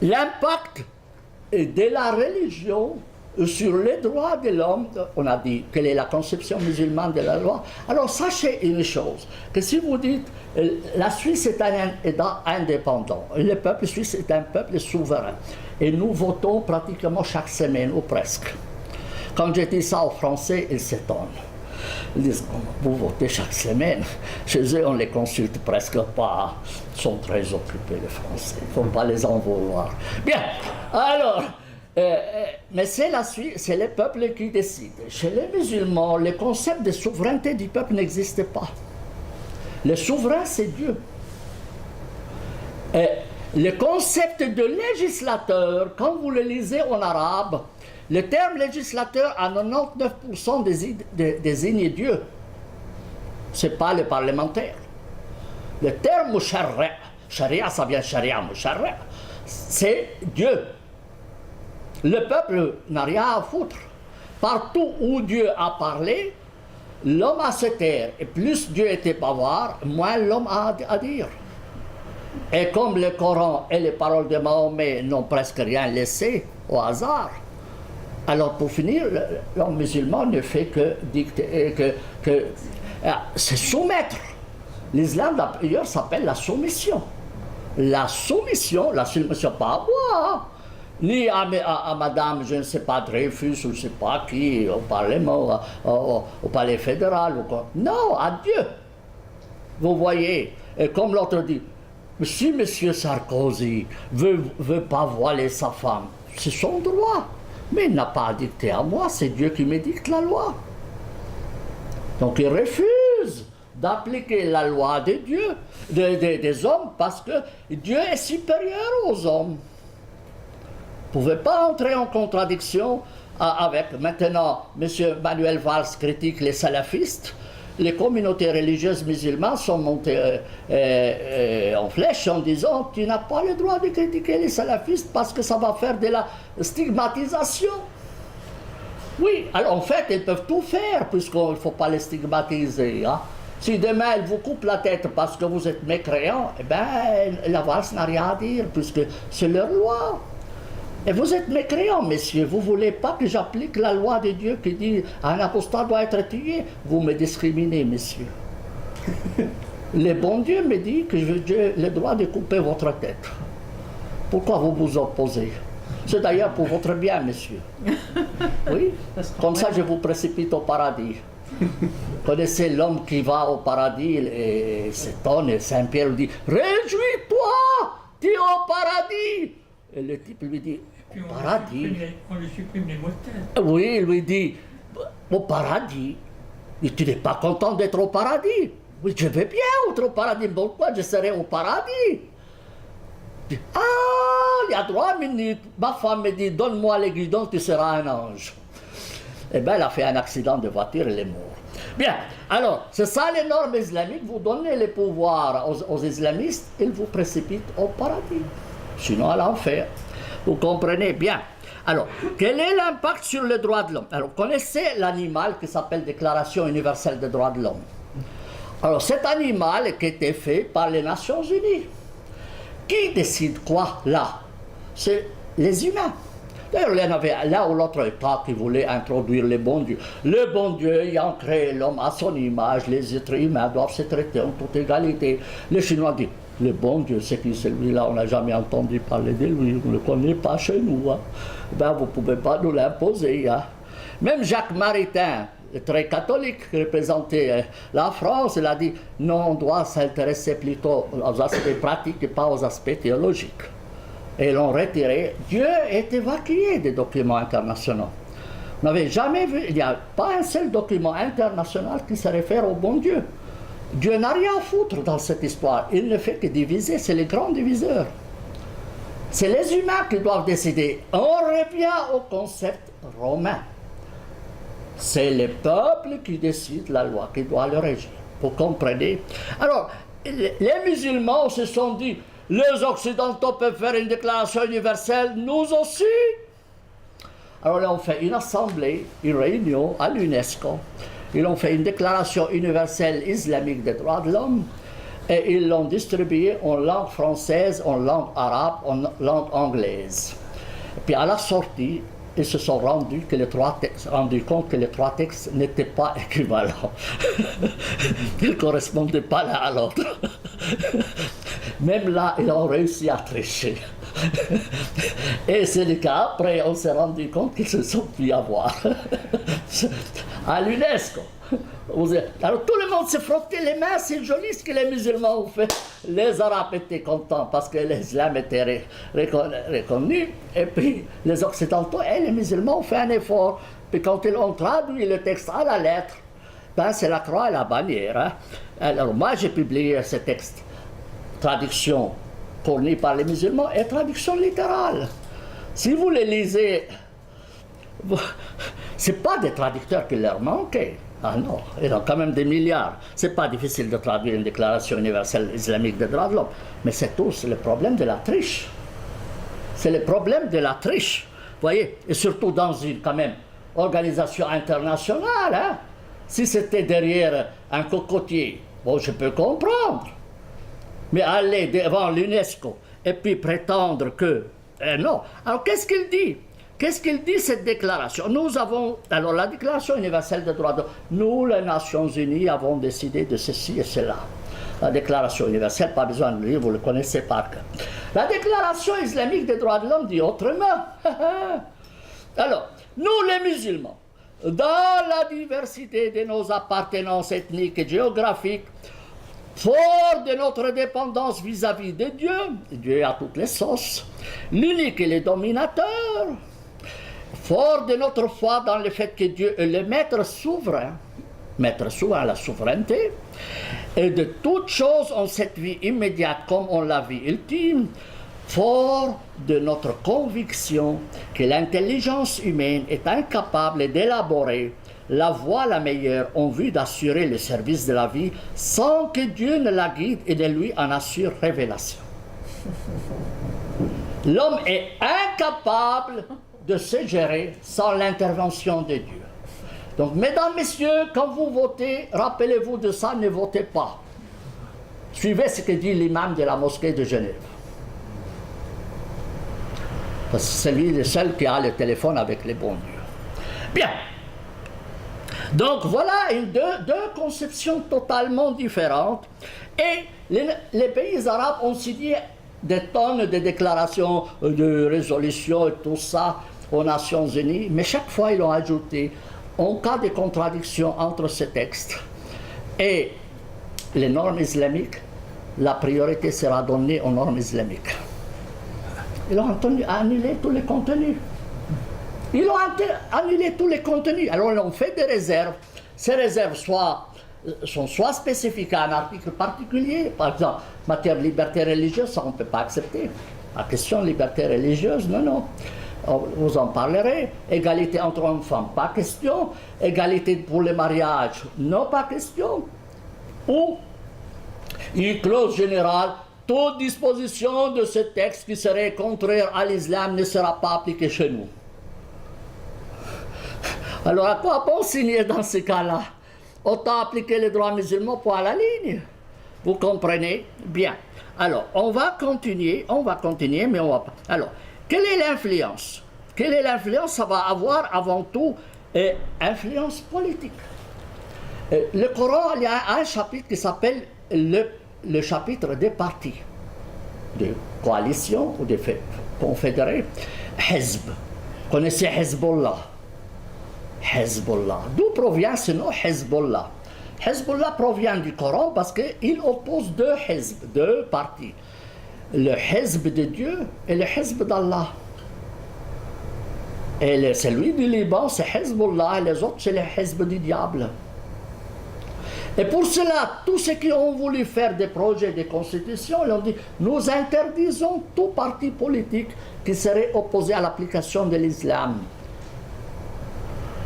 l'impact de la religion sur les droits de l'homme. On a dit quelle est la conception musulmane de la loi. Alors sachez une chose, que si vous dites la Suisse est un État indépendant, le peuple suisse est un peuple souverain, et nous votons pratiquement chaque semaine, ou presque. Quand je dis ça aux Français, ils s'étonnent. Ils disent, vous votez chaque semaine. Chez eux, on ne les consulte presque pas. Ils sont très occupés, les Français. Il ne faut pas les en vouloir. Bien, alors, mais c'est la Suisse, c'est le peuple qui décide. Chez les musulmans, le concept de souveraineté du peuple n'existe pas. Le souverain, c'est Dieu. Et le concept de législateur, quand vous le lisez en arabe, le terme législateur, à 99% désigne Dieu. Ce n'est pas le parlementaire. Le terme musharra', sharia, ça vient sharia, musharra', c'est Dieu. Le peuple n'a rien à foutre. Partout où Dieu a parlé, l'homme a se taire. Et plus Dieu était bavard, moins l'homme a à dire. Et comme le Coran et les paroles de Mahomet n'ont presque rien laissé au hasard, alors pour finir, l'homme musulman ne fait que dicter, se soumettre. L'islam d'ailleurs s'appelle la soumission. La soumission, pas à moi, ni à madame, je ne sais pas, Dreyfus, ou je ne sais pas qui, au Parlement, au Palais fédéral, ou quoi. Non, à Dieu. Vous voyez, et comme l'autre dit, si M. Sarkozy veut pas voiler sa femme, c'est son droit. Mais il n'a pas à dicter à moi, c'est Dieu qui me dicte la loi. Donc il refuse d'appliquer la loi de Dieu, des hommes, parce que Dieu est supérieur aux hommes. Vous ne pouvez pas entrer en contradiction avec, maintenant, M. Manuel Valls critique les salafistes. Les communautés religieuses musulmanes sont montées en flèche en disant « Tu n'as pas le droit de critiquer les salafistes parce que ça va faire de la stigmatisation. » Oui, alors en fait, ils peuvent tout faire puisqu'il ne faut pas les stigmatiser. Hein. Si demain, ils vous coupent la tête parce que vous êtes mécréant, eh bien, la Valls n'a rien à dire puisque c'est leur loi. Et vous êtes mécréants, messieurs, vous ne voulez pas que j'applique la loi de Dieu qui dit un apostat doit être tué. Vous me discriminez, messieurs. Le bon Dieu me dit que j'ai le droit de couper votre tête. Pourquoi vous vous opposez? C'est d'ailleurs pour votre bien, messieurs. Oui, comme ça je vous précipite au paradis. Vous connaissez l'homme qui va au paradis et s'étonne, et Saint-Pierre lui dit « Réjouis-toi, tu es au paradis !» Et le type lui dit, au paradis. On lui supprime les mots de tête. Oui, il lui dit, au paradis. Et tu n'es pas content d'être au paradis? Oui, je vais bien être au paradis. Pourquoi je serai au paradis? Ah, il y a 3 minutes. Ma femme me dit, donne-moi les guidons, tu seras un ange. Eh bien, elle a fait un accident de voiture, elle est morte. Bien, alors, c'est ça les normes islamiques. Vous donnez les pouvoirs aux islamistes, ils vous précipitent au paradis. Sinon à l'enfer. Vous comprenez bien. Alors, quel est l'impact sur les droits de l'homme? Alors, vous connaissez l'animal qui s'appelle Déclaration universelle des droits de l'homme. Alors, cet animal qui a été fait par les Nations Unies. Qui décide quoi là? C'est les humains. D'ailleurs, il y en avait l'un ou l'autre État qui voulait introduire le bon Dieu. Le bon Dieu ayant créé l'homme à son image, les êtres humains doivent se traiter en toute égalité. Les Chinois disent, le bon Dieu, c'est qui celui-là? On n'a jamais entendu parler de lui, on ne le connaît pas chez nous. Hein. Ben, vous ne pouvez pas nous l'imposer. Hein. Même Jacques Maritain, très catholique, qui représentait la France, il a dit, non, on doit s'intéresser plutôt aux aspects pratiques et pas aux aspects théologiques. et l'ont retiré. Dieu est évacué des documents internationaux. Vous n'avez jamais vu, il n'y a pas un seul document international qui se réfère au bon Dieu. Dieu n'a rien à foutre dans cette histoire. Il ne fait que diviser, c'est les grands diviseurs. C'est les humains qui doivent décider. On revient au concept romain. C'est les peuples qui décident la loi qui doit le régir. Vous comprenez? Alors, les musulmans se sont dit, les Occidentaux peuvent faire une déclaration universelle, nous aussi. Alors, ils ont fait une assemblée, une réunion à l'UNESCO. Ils ont fait une déclaration universelle islamique des droits de l'homme et ils l'ont distribuée en langue française, en langue arabe, en langue anglaise. Et puis à la sortie, ils se sont rendus compte que les trois textes n'étaient pas équivalents. Ils ne correspondaient pas l'un à l'autre. Même là, ils ont réussi à tricher. Et c'est le cas, après on s'est rendu compte qu'ils se sont pu avoir à l'UNESCO. Alors tout le monde s'est frotté les mains, c'est joli ce que les musulmans ont fait. Les Arabes étaient contents parce que l'islam était reconnu, et puis les Occidentaux et les musulmans ont fait un effort. Puis quand ils ont traduit le texte à la lettre, ben c'est la croix et la bannière. Hein. Alors moi j'ai publié ce texte, traduction fournie par les musulmans et traduction littérale. Si vous les lisez, c'est pas des traducteurs qui leur manquaient. Ah non, ils ont quand même des milliards. C'est pas difficile de traduire une déclaration universelle islamique des droits de l'homme, mais c'est tous le problème de la triche. C'est le problème de la triche, voyez, et surtout dans une quand même organisation internationale. Hein? Si c'était derrière un cocotier, bon, je peux comprendre. Mais aller devant l'UNESCO et puis prétendre que... non. Alors qu'est-ce qu'il dit? Qu'est-ce qu'il dit cette déclaration? Nous avons... Alors la déclaration universelle des droits de l'homme, nous les Nations Unies avons décidé de ceci et cela. La déclaration universelle, pas besoin de lire, vous le connaissez par cœur. La déclaration islamique des droits de l'homme dit autrement. Alors, nous les musulmans, dans la diversité de nos appartenances ethniques et géographiques, fort de notre dépendance vis-à-vis de Dieu, Dieu a toutes les sauces, l'unique et le dominateur, fort de notre foi dans le fait que Dieu est le maître souverain à la souveraineté, et de toutes choses en cette vie immédiate comme en la vie ultime, fort de notre conviction que l'intelligence humaine est incapable d'élaborer la voie la meilleure en vue d'assurer le service de la vie sans que Dieu ne la guide et ne lui en assure révélation. L'homme est incapable de se gérer sans l'intervention de Dieu. Donc, mesdames, messieurs, quand vous votez, rappelez-vous de ça, ne votez pas. Suivez ce que dit l'imam de la mosquée de Genève. Parce que c'est lui le seul qui a le téléphone avec les bons dieux. Bien. Donc voilà deux conceptions totalement différentes. Et les pays arabes ont signé des tonnes de déclarations, de résolutions et tout ça aux Nations Unies. Mais chaque fois, ils ont ajouté, en cas de contradiction entre ces textes et les normes islamiques, la priorité sera donnée aux normes islamiques. Ils ont annulé tous les contenus. Ils ont annulé tous les contenus. Alors, ils ont fait des réserves. Ces réserves sont soit spécifiques à un article particulier, par exemple, matière de liberté religieuse, ça on ne peut pas accepter. La question de liberté religieuse, non. Vous en parlerez. Égalité entre hommes et femmes, pas question. Égalité pour le mariage, non, pas question. Ou une clause générale, toute disposition de ce texte qui serait contraire à l'islam ne sera pas appliquée chez nous. Alors à quoi bon signer dans ce cas-là? Autant appliquer les droits musulmans pour à la ligne. Vous comprenez? Bien. Alors, on va continuer, mais on va pas. Alors, quelle est l'influence? Quelle est l'influence? Ça va avoir avant tout influence politique. Le Coran, il y a un chapitre qui s'appelle le chapitre des partis, de coalition ou de confédérés. Hezb. Vous connaissez Hezbollah? Hezbollah. D'où provient ce nom Hezbollah? Hezbollah provient du Coran parce qu'il oppose deux hezb, deux partis. le hizb de Dieu et le hizb d'Allah. Et celui du Liban, c'est Hezbollah, et les autres, c'est le hizb du diable. Et pour cela, tous ceux qui ont voulu faire des projets de constitution, ils ont dit, nous interdisons tout parti politique qui serait opposé à l'application de l'islam.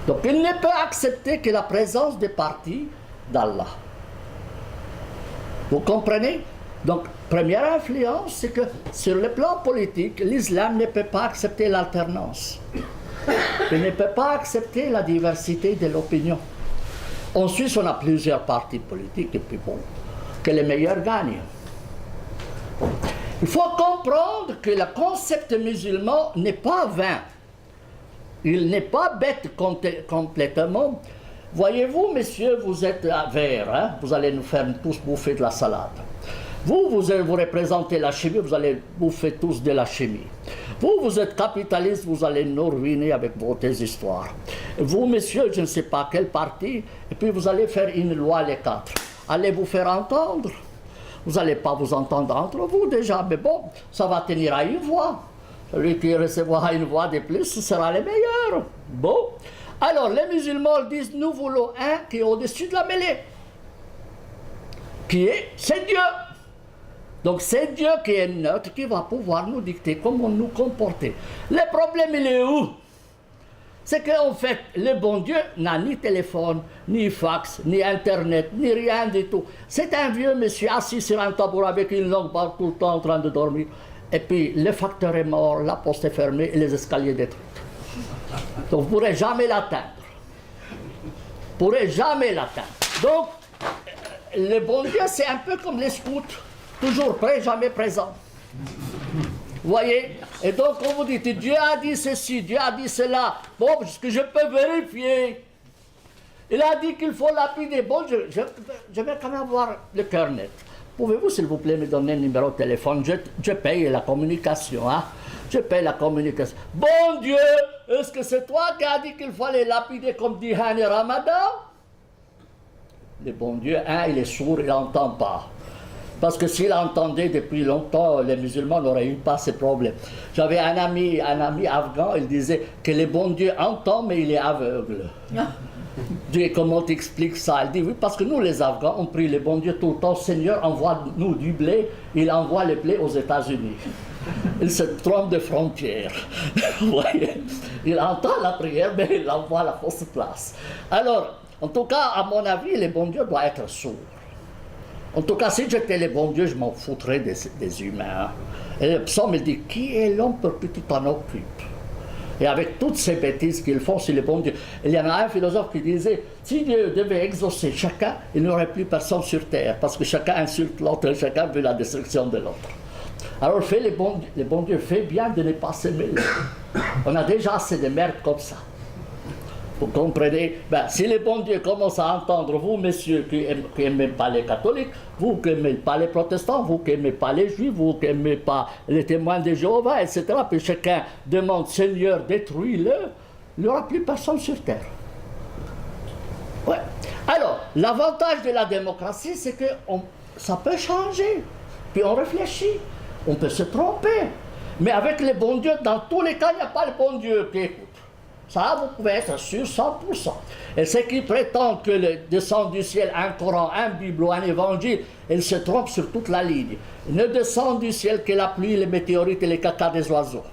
Donc il ne peut accepter que la présence des partis d'Allah. Vous comprenez? Donc, première influence, c'est que sur le plan politique, l'islam ne peut pas accepter l'alternance. Il ne peut pas accepter la diversité de l'opinion. En Suisse, on a plusieurs partis politiques, et puis bon, que les meilleurs gagnent. Il faut comprendre que le concept musulman n'est pas vain. Il n'est pas bête complètement. Voyez-vous, messieurs, vous êtes verts, hein? Vous allez nous faire tous bouffer de la salade. Vous représentez la chimie, vous allez bouffer tous de la chimie. Vous êtes capitaliste, vous allez nous ruiner avec vos histoires. Vous, messieurs, je ne sais pas quel parti, et puis vous allez faire une loi les quatre. Allez vous faire entendre. Vous n'allez pas vous entendre entre vous déjà, mais bon, ça va tenir à une voix. Celui qui recevra une voix de plus, ce sera le meilleur. Bon. Alors, les musulmans disent, nous voulons un qui est au-dessus de la mêlée. C'est Dieu. Donc c'est Dieu qui est neutre, qui va pouvoir nous dicter comment nous comporter. Le problème, il est où? C'est qu'en fait, le bon Dieu n'a ni téléphone, ni fax, ni internet, ni rien du tout. C'est un vieux monsieur assis sur un tabouret avec une longue barbe tout le temps en train de dormir. Et puis le facteur est mort, la poste est fermée et les escaliers détruits. Donc vous ne pourrez jamais l'atteindre. Vous ne pourrez jamais l'atteindre. Donc, le bon Dieu, c'est un peu comme les scouts. Toujours prêt, jamais présent. Vous voyez? Et donc, on vous dit, Dieu a dit ceci, Dieu a dit cela. Bon, ce que je peux vérifier. Il a dit qu'il faut lapider. Bon, je vais quand même avoir le cœur net. Pouvez-vous, s'il vous plaît, me donner le numéro de téléphone? Je paye la communication, hein? Je paye la communication. Bon Dieu, est-ce que c'est toi qui as dit qu'il fallait lapider comme dit Hani Ramadan? Le bon Dieu, il est sourd, il n'entend pas. Parce que s'il entendait depuis longtemps, les musulmans n'auraient eu pas ces problèmes. J'avais un ami afghan, il disait que le bon Dieu entend, mais il est aveugle. Dieu, comment t'expliques ça? Il dit, oui, parce que nous, les Afghans, on prie le bon Dieu tout le temps. Seigneur, envoie-nous du blé. Il envoie le blé aux États-Unis. Il se trompe de frontière. Vous voyez? Il entend la prière, mais il envoie à la fausse place. Alors, en tout cas, à mon avis, le bon Dieu doit être sourd. En tout cas, si j'étais le bon Dieu, je m'en foutrais des humains. Et le psaume, il dit, qui est l'homme pour que tu t'en occupes? Et avec toutes ces bêtises qu'ils font, c'est le bon Dieu. Il y en a un philosophe qui disait, si Dieu devait exaucer chacun, il n'y aurait plus personne sur terre, parce que chacun insulte l'autre, chacun veut la destruction de l'autre. Alors le bon Dieu fait bien de ne pas se mêler. On a déjà assez de merde comme ça. Vous comprenez? Si le bon Dieu commence à entendre, vous, messieurs, qui n'aimez pas les catholiques, vous qui n'aimez pas les protestants, vous qui n'aimez pas les juifs, vous qui n'aimez pas les témoins de Jéhovah, etc., puis chacun demande, Seigneur, détruis-le, il n'y aura plus personne sur terre. Ouais. Alors, l'avantage de la démocratie, c'est que ça peut changer, puis on réfléchit, on peut se tromper. Mais avec le bon Dieu, dans tous les cas, il n'y a pas le bon Dieu qui écoute. Ça, vous pouvez être sûr 100%. Et ceux qui prétendent que le descend du ciel un Coran, un Bible ou un Évangile, ils se trompent sur toute la ligne. Il ne descend du ciel que la pluie, les météorites et les caca des oiseaux.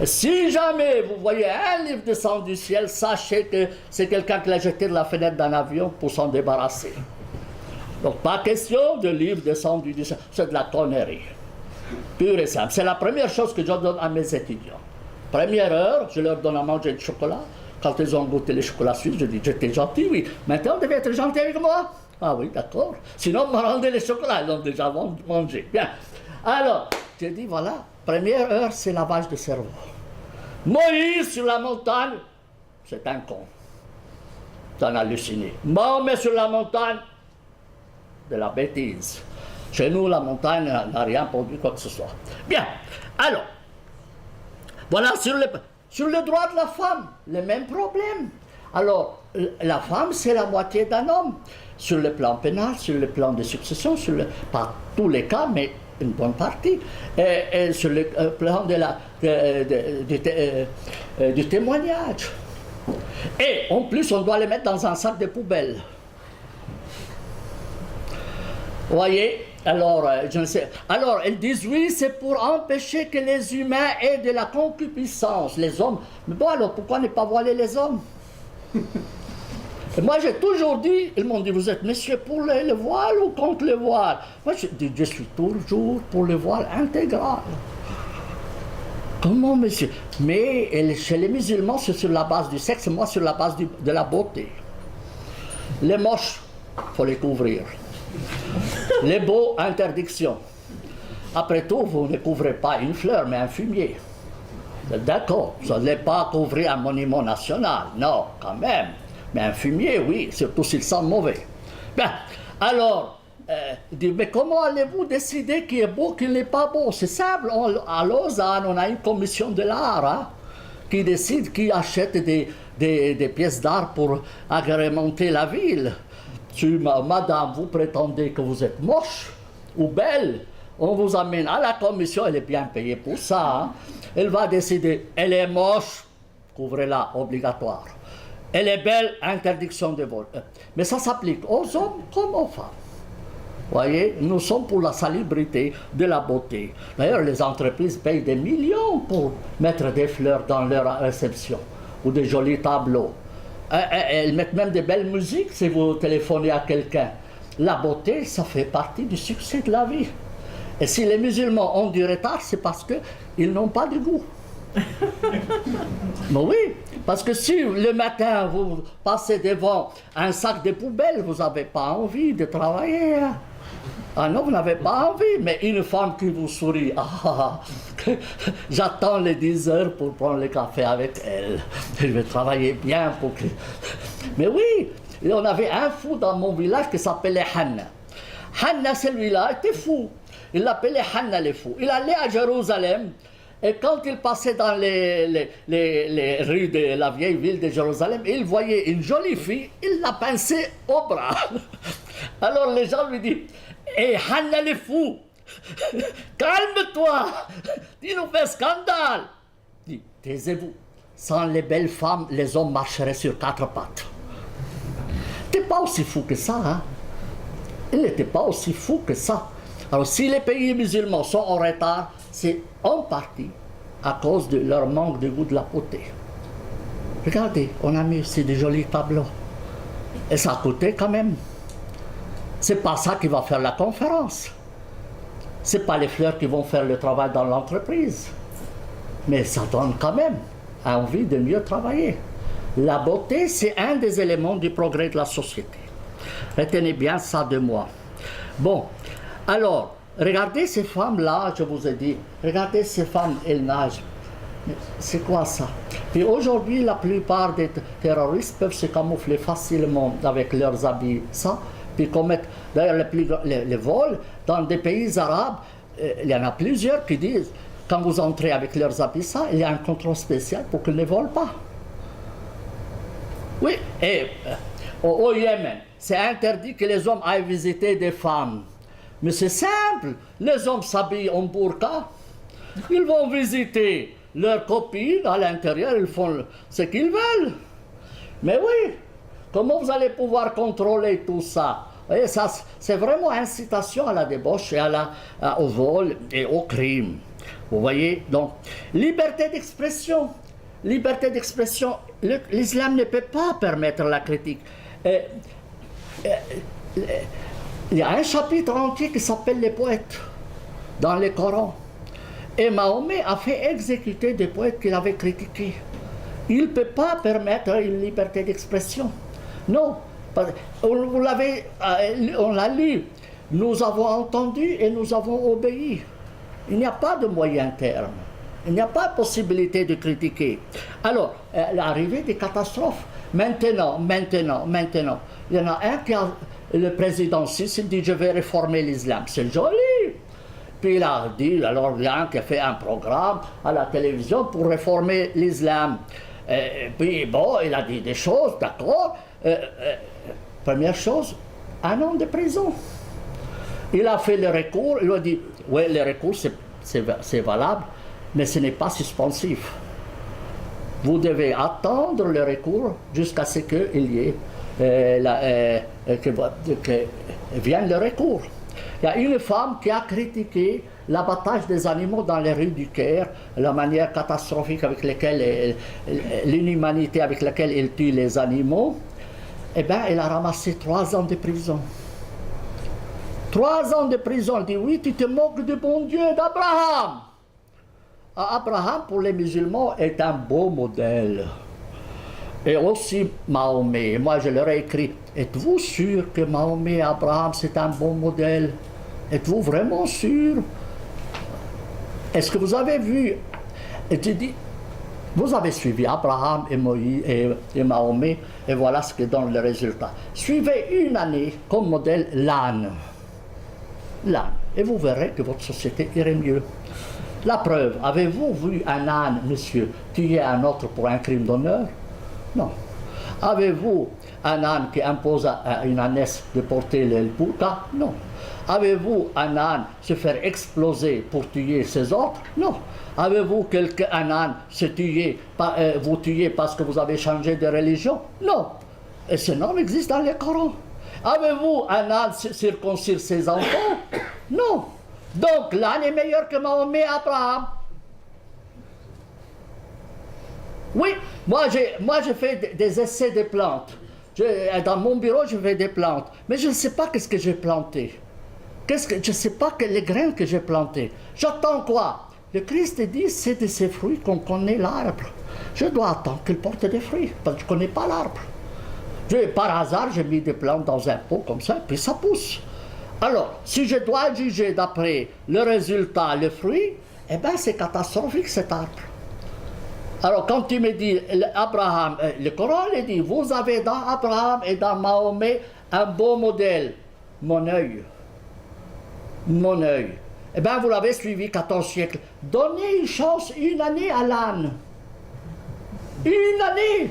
Et si jamais vous voyez un livre descendre du ciel, sachez que c'est quelqu'un qui l'a jeté de la fenêtre d'un avion pour s'en débarrasser. Donc pas question de livre descendu du ciel, c'est de la connerie. Pure et simple. C'est la première chose que je donne à mes étudiants. Première heure, je leur donne à manger du chocolat. Quand ils ont goûté les chocolats suisses, je dis, j'étais gentil, oui. Maintenant, vous devez être gentil avec moi. Ah oui, d'accord. Sinon, me rendez les chocolats. Ils l'ont déjà mangé. Bien. Alors, j'ai dit, voilà, première heure, c'est lavage de cerveau. Moïse sur la montagne, c'est un con. C'est un halluciné. Mahomet sur la montagne, de la bêtise. Chez nous, la montagne n'a rien produit quoi que ce soit. Bien. Alors, voilà, sur le droit de la femme, le même problème. Alors, la femme, c'est la moitié d'un homme. Sur le plan pénal, sur le plan de succession, pas tous les cas, mais une bonne partie. Et sur le plan du témoignage. Et en plus, on doit les mettre dans un sac de poubelle. Vous voyez? Alors, je ne sais. Alors, elles disent oui, c'est pour empêcher que les humains aient de la concupiscence, les hommes. Mais bon, alors pourquoi ne pas voiler les hommes? Et moi, j'ai toujours dit, ils m'ont dit, vous êtes monsieur pour le voile ou contre le voile? Moi, je dis, je suis toujours pour le voile intégral. Comment, monsieur? Mais chez les musulmans, c'est sur la base du sexe, moi, sur la base de la beauté. Les moches, il faut les couvrir. Les beaux, interdiction. Après tout, vous ne couvrez pas une fleur, mais un fumier. D'accord, vous n'allez pas couvrir un monument national, non, quand même. Mais un fumier, oui, surtout s'il sent mauvais. Bien, alors, dit, mais comment allez-vous décider qui est beau, qui n'est pas beau? C'est simple, à Lausanne, on a une commission de l'art hein, qui décide qui achète des pièces d'art pour agrémenter la ville. Si madame, vous prétendez que vous êtes moche ou belle, on vous amène à la commission, elle est bien payée pour ça. Hein. Elle va décider, elle est moche, couvrez-la, obligatoire. Elle est belle, interdiction de vol. Mais ça s'applique aux hommes comme aux femmes. Vous voyez, nous sommes pour la salubrité de la beauté. D'ailleurs, les entreprises payent des millions pour mettre des fleurs dans leur réception ou des jolis tableaux. Elles mettent même des belles musiques si vous téléphonez à quelqu'un. La beauté, ça fait partie du succès de la vie. Et si les musulmans ont du retard, c'est parce qu'ils n'ont pas de goût. Mais oui, parce que si le matin vous passez devant un sac de poubelle, vous n'avez pas envie de travailler. Hein. Ah non, vous n'avez pas envie, mais une femme qui vous sourit, j'attends les 10 heures pour prendre le café avec elle. Je vais travailler bien pour que... Mais oui, on avait un fou dans mon village qui s'appelait Hanna. Hanna, celui-là, était fou. Il l'appelait Hanna le fou. Il allait à Jérusalem. Et quand il passait dans les rues de la vieille ville de Jérusalem, il voyait une jolie fille, il la pinçait au bras. Alors les gens lui disent, hé Hanna le fou, calme-toi, tu nous fais scandale. Il dit, taisez-vous, sans les belles femmes, les hommes marcheraient sur 4 pattes. Il n'était pas aussi fou que ça, hein. Il n'était pas aussi fou que ça. Alors si les pays musulmans sont en retard, c'est en partie à cause de leur manque de goût de la beauté. Regardez, on a mis ici des jolis tableaux. Et ça a coûté quand même. C'est pas ça qui va faire la conférence. C'est pas les fleurs qui vont faire le travail dans l'entreprise. Mais ça donne quand même envie de mieux travailler. La beauté, c'est un des éléments du progrès de la société. Retenez bien ça de moi. Bon, alors, regardez ces femmes-là, je vous ai dit, regardez ces femmes, elles nagent. C'est quoi ça? Puis aujourd'hui, la plupart des terroristes peuvent se camoufler facilement avec leurs habits, ça, puis commettre, d'ailleurs, les vols dans des pays arabes, il y en a plusieurs qui disent, quand vous entrez avec leurs habits, ça, il y a un contrôle spécial pour qu'ils ne volent pas. Oui, et au Yémen, c'est interdit que les hommes aillent visiter des femmes. Mais c'est simple, les hommes s'habillent en burqa, ils vont visiter leurs copines à l'intérieur, ils font ce qu'ils veulent. Mais oui, comment vous allez pouvoir contrôler tout ça? Vous voyez, ça, c'est vraiment incitation à la débauche et au vol et au crime. Vous voyez, donc, liberté d'expression. Liberté d'expression, l'islam ne peut pas permettre la critique. Il y a un chapitre entier qui s'appelle les poètes dans le Coran. Et Mahomet a fait exécuter des poètes qu'il avait critiqués. Il ne peut pas permettre une liberté d'expression. Non, on l'a lu. Nous avons entendu et nous avons obéi. Il n'y a pas de moyen terme. Il n'y a pas de possibilité de critiquer. Alors, l'arrivée des catastrophes. Maintenant, il y en a un qui a... Le président Sisi dit, je vais réformer l'islam. C'est joli. Puis il a dit, alors il y a un qui a fait un programme à la télévision pour réformer l'islam. Et puis, bon, il a dit des choses, d'accord. Première chose, 1 an de prison. Il a fait le recours, il a dit, oui, le recours, c'est valable, mais ce n'est pas suspensif. Vous devez attendre le recours jusqu'à ce qu'il y ait que vienne le recours. Il y a une femme qui a critiqué l'abattage des animaux dans les rues du Caire, la manière catastrophique avec laquelle, l'inhumanité avec laquelle il tue les animaux. Eh bien, elle a ramassé 3 ans de prison. 3 ans de prison. Elle dit, oui, tu te moques du bon Dieu d'Abraham. Abraham, pour les musulmans, est un beau modèle. Et aussi Mahomet. Moi, je leur ai écrit, êtes-vous sûr que Mahomet et Abraham, c'est un bon modèle? Êtes-vous vraiment sûr? Est-ce que vous avez vu? Et tu dis, vous avez suivi Abraham et Moïse et Mahomet, et voilà ce que donne le résultat. Suivez une année comme modèle l'âne. L'âne. Et vous verrez que votre société irait mieux. La preuve, avez-vous vu un âne, monsieur, tuer un autre pour un crime d'honneur? Non. Avez-vous un âne qui impose à une ânesse de porter le burqa? Non. Avez-vous un âne se faire exploser pour tuer ses autres? Non. Avez-vous un âne vous tuer parce que vous avez changé de religion? Non. Et ce nom existe dans le Coran. Avez-vous un âne circoncire ses enfants? Non. Donc l'âne est meilleur que Mahomet et Abraham. Oui, moi j'ai fait des essais de plantes. Dans mon bureau, je fais des plantes. Mais je ne sais pas qu'est-ce que j'ai planté. Je ne sais pas les grains que j'ai plantés. J'attends quoi? Le Christ dit, c'est de ces fruits qu'on connaît l'arbre. Je dois attendre qu'il porte des fruits, parce que je ne connais pas l'arbre. Par hasard, j'ai mis des plantes dans un pot comme ça, puis ça pousse. Alors, si je dois juger d'après le résultat, le fruit, eh bien c'est catastrophique cet arbre. Alors quand tu me dis, Abraham, le Coran le dit, vous avez dans Abraham et dans Mahomet un beau modèle, mon œil. Mon œil. Eh bien vous l'avez suivi 14 siècles. Donnez une chance, une année à l'âne. Une année.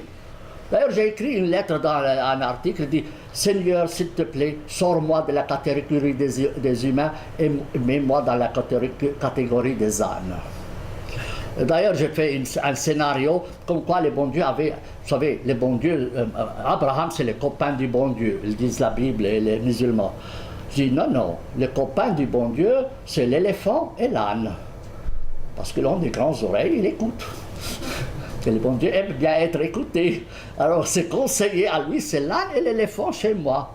D'ailleurs, j'ai écrit une lettre dans un article qui dit « Seigneur, s'il te plaît, sors-moi de la catégorie des humains et mets-moi dans la catégorie des ânes. » D'ailleurs, j'ai fait un scénario comme quoi le bon Dieu avait... Vous savez, le bon Dieu, Abraham, c'est le copain du bon Dieu, ils disent la Bible et les musulmans. Je dis non, le copain du bon Dieu, c'est l'éléphant et l'âne. Parce que l'on a des grandes oreilles, il écoute. Et le bon Dieu aime bien être écouté. Alors c'est conseillé à lui, c'est l'âne et l'éléphant chez moi.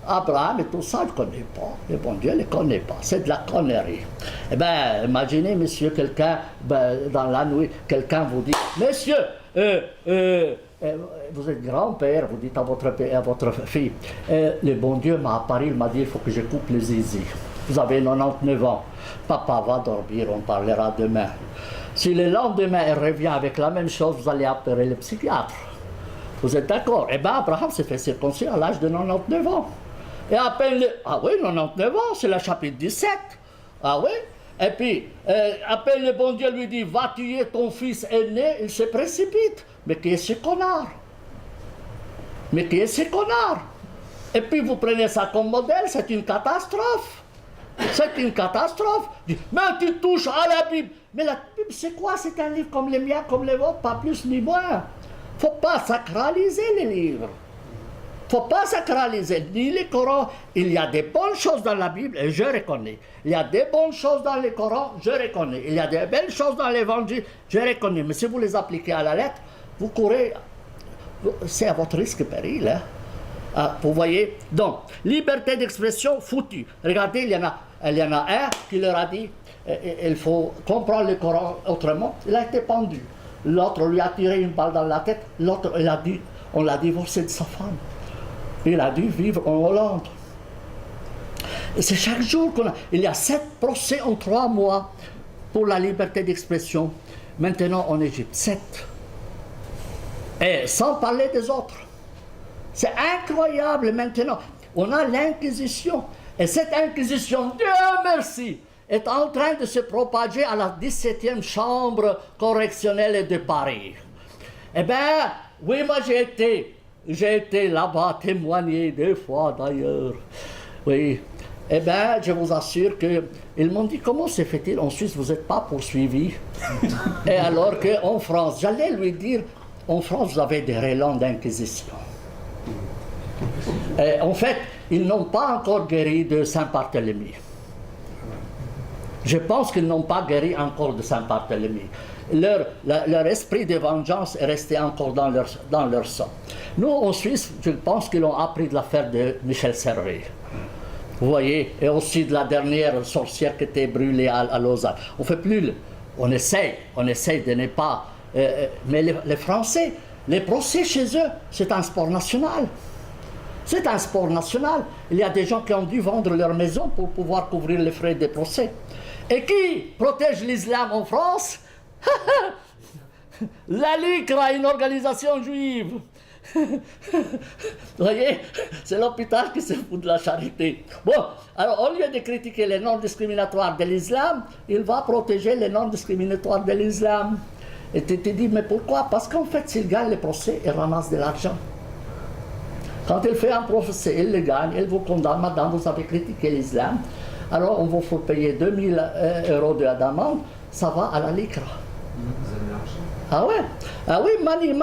Abraham et tout ça, je ne connais pas. Le bon Dieu ne les connaît pas. C'est de la connerie. Eh bien, imaginez, monsieur, quelqu'un, dans la nuit, quelqu'un vous dit, monsieur, vous êtes grand-père, vous dites à votre fille, le bon Dieu m'a apparu, il m'a dit, il faut que je coupe le zizi. Vous avez 99 ans. Papa va dormir, on parlera demain. Si le lendemain elle revient avec la même chose, vous allez appeler le psychiatre. Vous êtes d'accord? Eh bien, Abraham s'est fait circoncire à l'âge de 99 ans. Et ah oui, 99 ans, c'est le chapitre 17. Ah oui? Et puis, appelle le bon Dieu, lui dit, va tuer ton fils aîné, il se précipite. Mais qui est ce connard? Mais qui est ce connard? Et puis vous prenez ça comme modèle, c'est une catastrophe. C'est une catastrophe. Mais tu touches à la Bible. Mais la Bible, c'est quoi? C'est un livre comme les miens, comme les vôtres, pas plus ni moins. Faut pas sacraliser les livres. Faut pas sacraliser ni le Coran. Il y a des bonnes choses dans la Bible, et je reconnais. Il y a des bonnes choses dans le Coran, je reconnais. Il y a des belles choses dans l'Évangile, je reconnais. Mais si vous les appliquez à la lettre, vous courez... C'est à votre risque et péril, hein. Ah, vous voyez? Donc, liberté d'expression foutue. Regardez, il y en a un qui leur a dit il faut comprendre le Coran autrement. Il a été pendu. L'autre lui a tiré une balle dans la tête. L'autre, on l'a divorcé de sa femme. Il a dû vivre en Hollande. Et c'est chaque jour il y a 7 procès en 3 mois pour la liberté d'expression. Maintenant en Égypte, 7. Et sans parler des autres. C'est incroyable maintenant. On a l'Inquisition. Et cette Inquisition, Dieu merci, est en train de se propager à la 17e chambre correctionnelle de Paris. Eh bien, oui, moi j'ai été là-bas témoigner 2 fois d'ailleurs. Oui. Eh bien, je vous assure qu'ils m'ont dit, comment se fait-il en Suisse, vous n'êtes pas poursuivi? Et alors qu'en France, j'allais lui dire, en France, vous avez des relents d'inquisition. Et en fait, ils n'ont pas encore guéri de Saint-Barthélemy. Je pense qu'ils n'ont pas guéri encore de Saint-Barthélemy. Leur esprit de vengeance est resté encore dans leur sang. Nous, en Suisse, je pense qu'ils ont appris de l'affaire de Michel Servet. Vous voyez, et aussi de la dernière sorcière qui était brûlée à Lausanne. On fait plus, on essaye de ne pas. Mais les Français, les procès chez eux, c'est un sport national. C'est un sport national. Il y a des gens qui ont dû vendre leur maison pour pouvoir couvrir les frais des procès. Et qui protège l'islam en France? La LICRA, une organisation juive. Vous voyez, c'est l'hôpital qui se fout de la charité. Bon, alors au lieu de critiquer les normes discriminatoires de l'islam, il va protéger les normes discriminatoires de l'islam. Et tu te dis, mais pourquoi? Parce qu'en fait, s'il gagne les procès, il ramasse de l'argent. Quand il fait un procès, il le gagne, il vous condamne, madame, vous avez critiqué l'islam, alors on vous faut payer 2000 € d'amende, ça va à la LICRA. Vous avez l'argent? Ah ouais? Ah oui, money.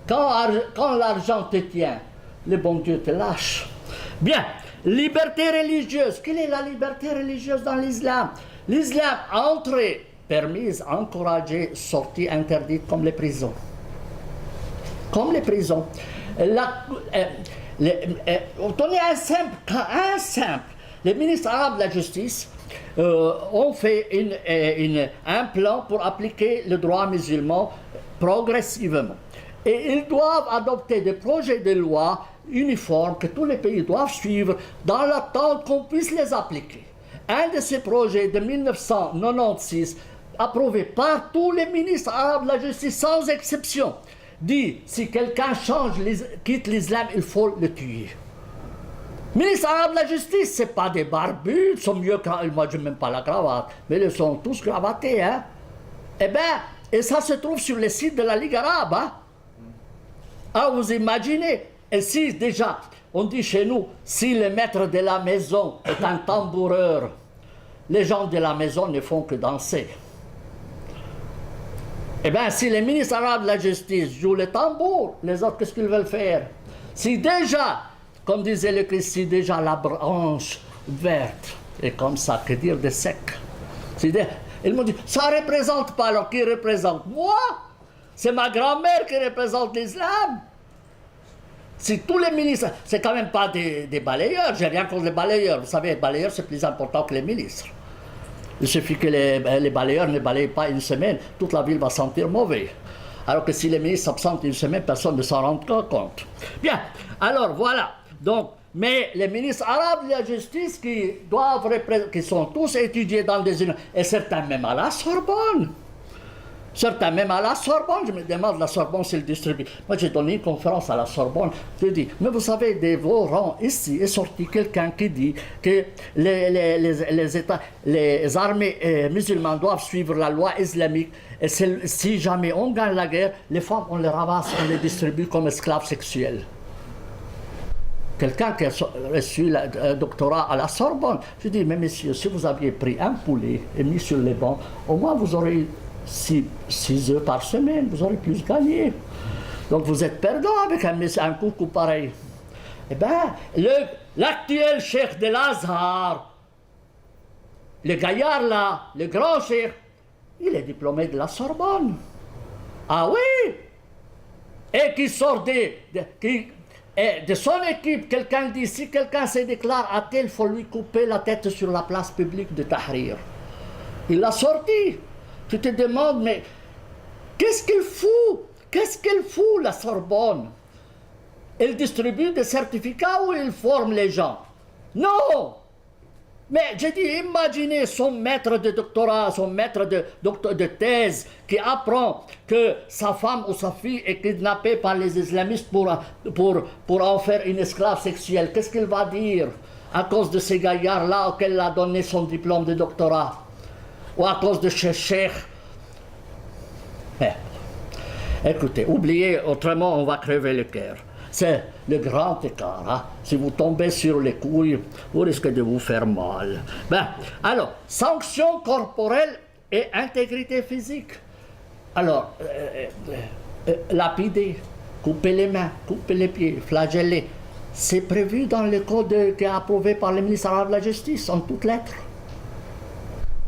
Quand l'argent te tient, le bon Dieu te lâche. Bien, liberté religieuse. Quelle est la liberté religieuse dans l'islam? L'islam, entrée permise, encouragée, sortie interdite comme les prisons. Comme les prisons. Tenez un simple. Les ministres arabes de la justice ont fait un plan pour appliquer le droit musulman progressivement. Et ils doivent adopter des projets de loi uniformes que tous les pays doivent suivre dans l'attente qu'on puisse les appliquer. Un de ces projets de 1996, approuvé par tous les ministres arabes de la justice sans exception, dit si quelqu'un quitte l'islam, il faut le tuer. Ministres arabes de la justice, ce n'est pas des barbus, ils sont mieux que moi je n'aime même pas la cravate, mais ils sont tous cravatés. Hein? Eh bien, et ça se trouve sur le site de la Ligue arabe. Hein? Alors vous imaginez, et si déjà, on dit chez nous, si le maître de la maison est un tamboureur, les gens de la maison ne font que danser. Eh bien, si les ministres arabes de la justice jouent le tambour, les autres, qu'est-ce qu'ils veulent faire? Si déjà, comme disait le Christ, si déjà la branche verte est comme ça, que dire de sec? Ils m'ont dit, ça ne représente pas, alors qui représente? Moi? C'est ma grand-mère qui représente l'islam. Si tous les ministres, c'est quand même pas des balayeurs, j'ai rien contre les balayeurs. Vous savez, les balayeurs, c'est plus important que les ministres. Il suffit que les balayeurs ne balayent pas une semaine, toute la ville va sentir mauvais. Alors que si les ministres s'absentent une semaine, personne ne s'en rend compte. Bien, alors voilà. Donc, mais les ministres arabes de la justice qui sont tous étudiés dans des universités, et certains même à la Sorbonne. Certains même à la Sorbonne, je me demande, la Sorbonne s'il distribue. Moi j'ai donné une conférence à la Sorbonne, je dis, mais vous savez, de vos rangs ici est sorti quelqu'un qui dit que les armées musulmanes doivent suivre la loi islamique, et si jamais on gagne la guerre, les femmes on les ramasse, on les distribue comme esclaves sexuels. Quelqu'un qui a reçu un doctorat à la Sorbonne, je dis, mais messieurs, si vous aviez pris un poulet et mis sur les bancs, au moins vous aurez 6 œufs par semaine, vous aurez plus gagné. Donc vous êtes perdant avec un coucou pareil. Eh bien, l'actuel cheikh de l'Azhar, le gaillard là, le grand cheikh, il est diplômé de la Sorbonne. Ah oui! Et qui sort de son équipe, quelqu'un dit, si quelqu'un se déclare athée, il faut lui couper la tête sur la place publique de Tahrir. Il l'a sorti. Tu te demandes, mais qu'est-ce qu'il fout? Qu'est-ce qu'elle fout, la Sorbonne? Elle distribue des certificats ou elle forme les gens? Non! Mais j'ai dit, imaginez son maître de doctorat, son maître de thèse qui apprend que sa femme ou sa fille est kidnappée par les islamistes pour en faire une esclave sexuelle. Qu'est-ce qu'il va dire à cause de ces gaillards-là auxquels il a donné son diplôme de doctorat? Ou à cause de ce cheikh? Écoutez, oubliez, autrement on va crever le cœur. C'est le grand écart. Hein? Si vous tombez sur les couilles, vous risquez de vous faire mal. Ben, alors, sanctions corporelles et intégrité physique. Alors, lapider, couper les mains, couper les pieds, flageller. C'est prévu dans le code qui est approuvé par le ministère de la Justice, en toutes lettres.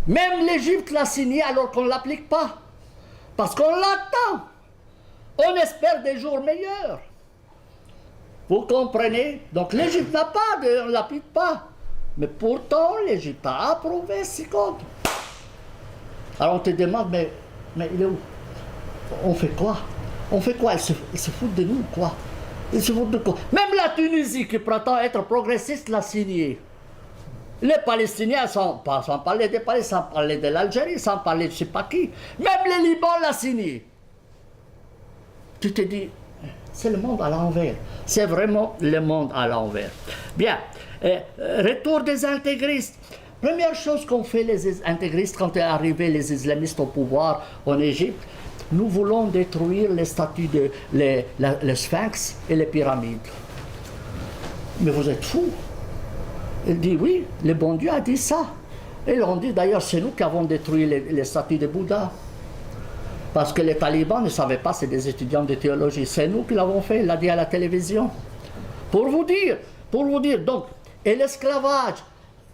Même l'Égypte l'a signé alors qu'on ne l'applique pas. Parce qu'on l'attend. On espère des jours meilleurs. Vous comprenez? Donc l'Égypte n'a pas on ne l'applique pas. Mais pourtant, l'Égypte a approuvé ces codes. Alors on te demande, mais il est où? On fait quoi? On fait quoi? Ils se foutent de nous, quoi? Ils se foutent de quoi? Même la Tunisie, qui prétend être progressiste, l'a signé. Les Palestiniens, sans parler des Palestiniens, sans parler de l'Algérie, sans parler de je ne sais pas qui, même le Liban l'a signé. Tu te dis, c'est le monde à l'envers. C'est vraiment le monde à l'envers. Bien, retour des intégristes. Première chose qu'ont fait les intégristes quand est arrivé les islamistes au pouvoir en Égypte, nous voulons détruire les statues de le Sphinx et les pyramides. Mais vous êtes fous. Il dit oui, le bon Dieu a dit ça. Et ils ont dit d'ailleurs, c'est nous qui avons détruit les statues de Bouddha. Parce que les talibans ne savaient pas, c'est des étudiants de théologie. C'est nous qui l'avons fait, il l'a dit à la télévision. Pour vous dire, donc, et l'esclavage.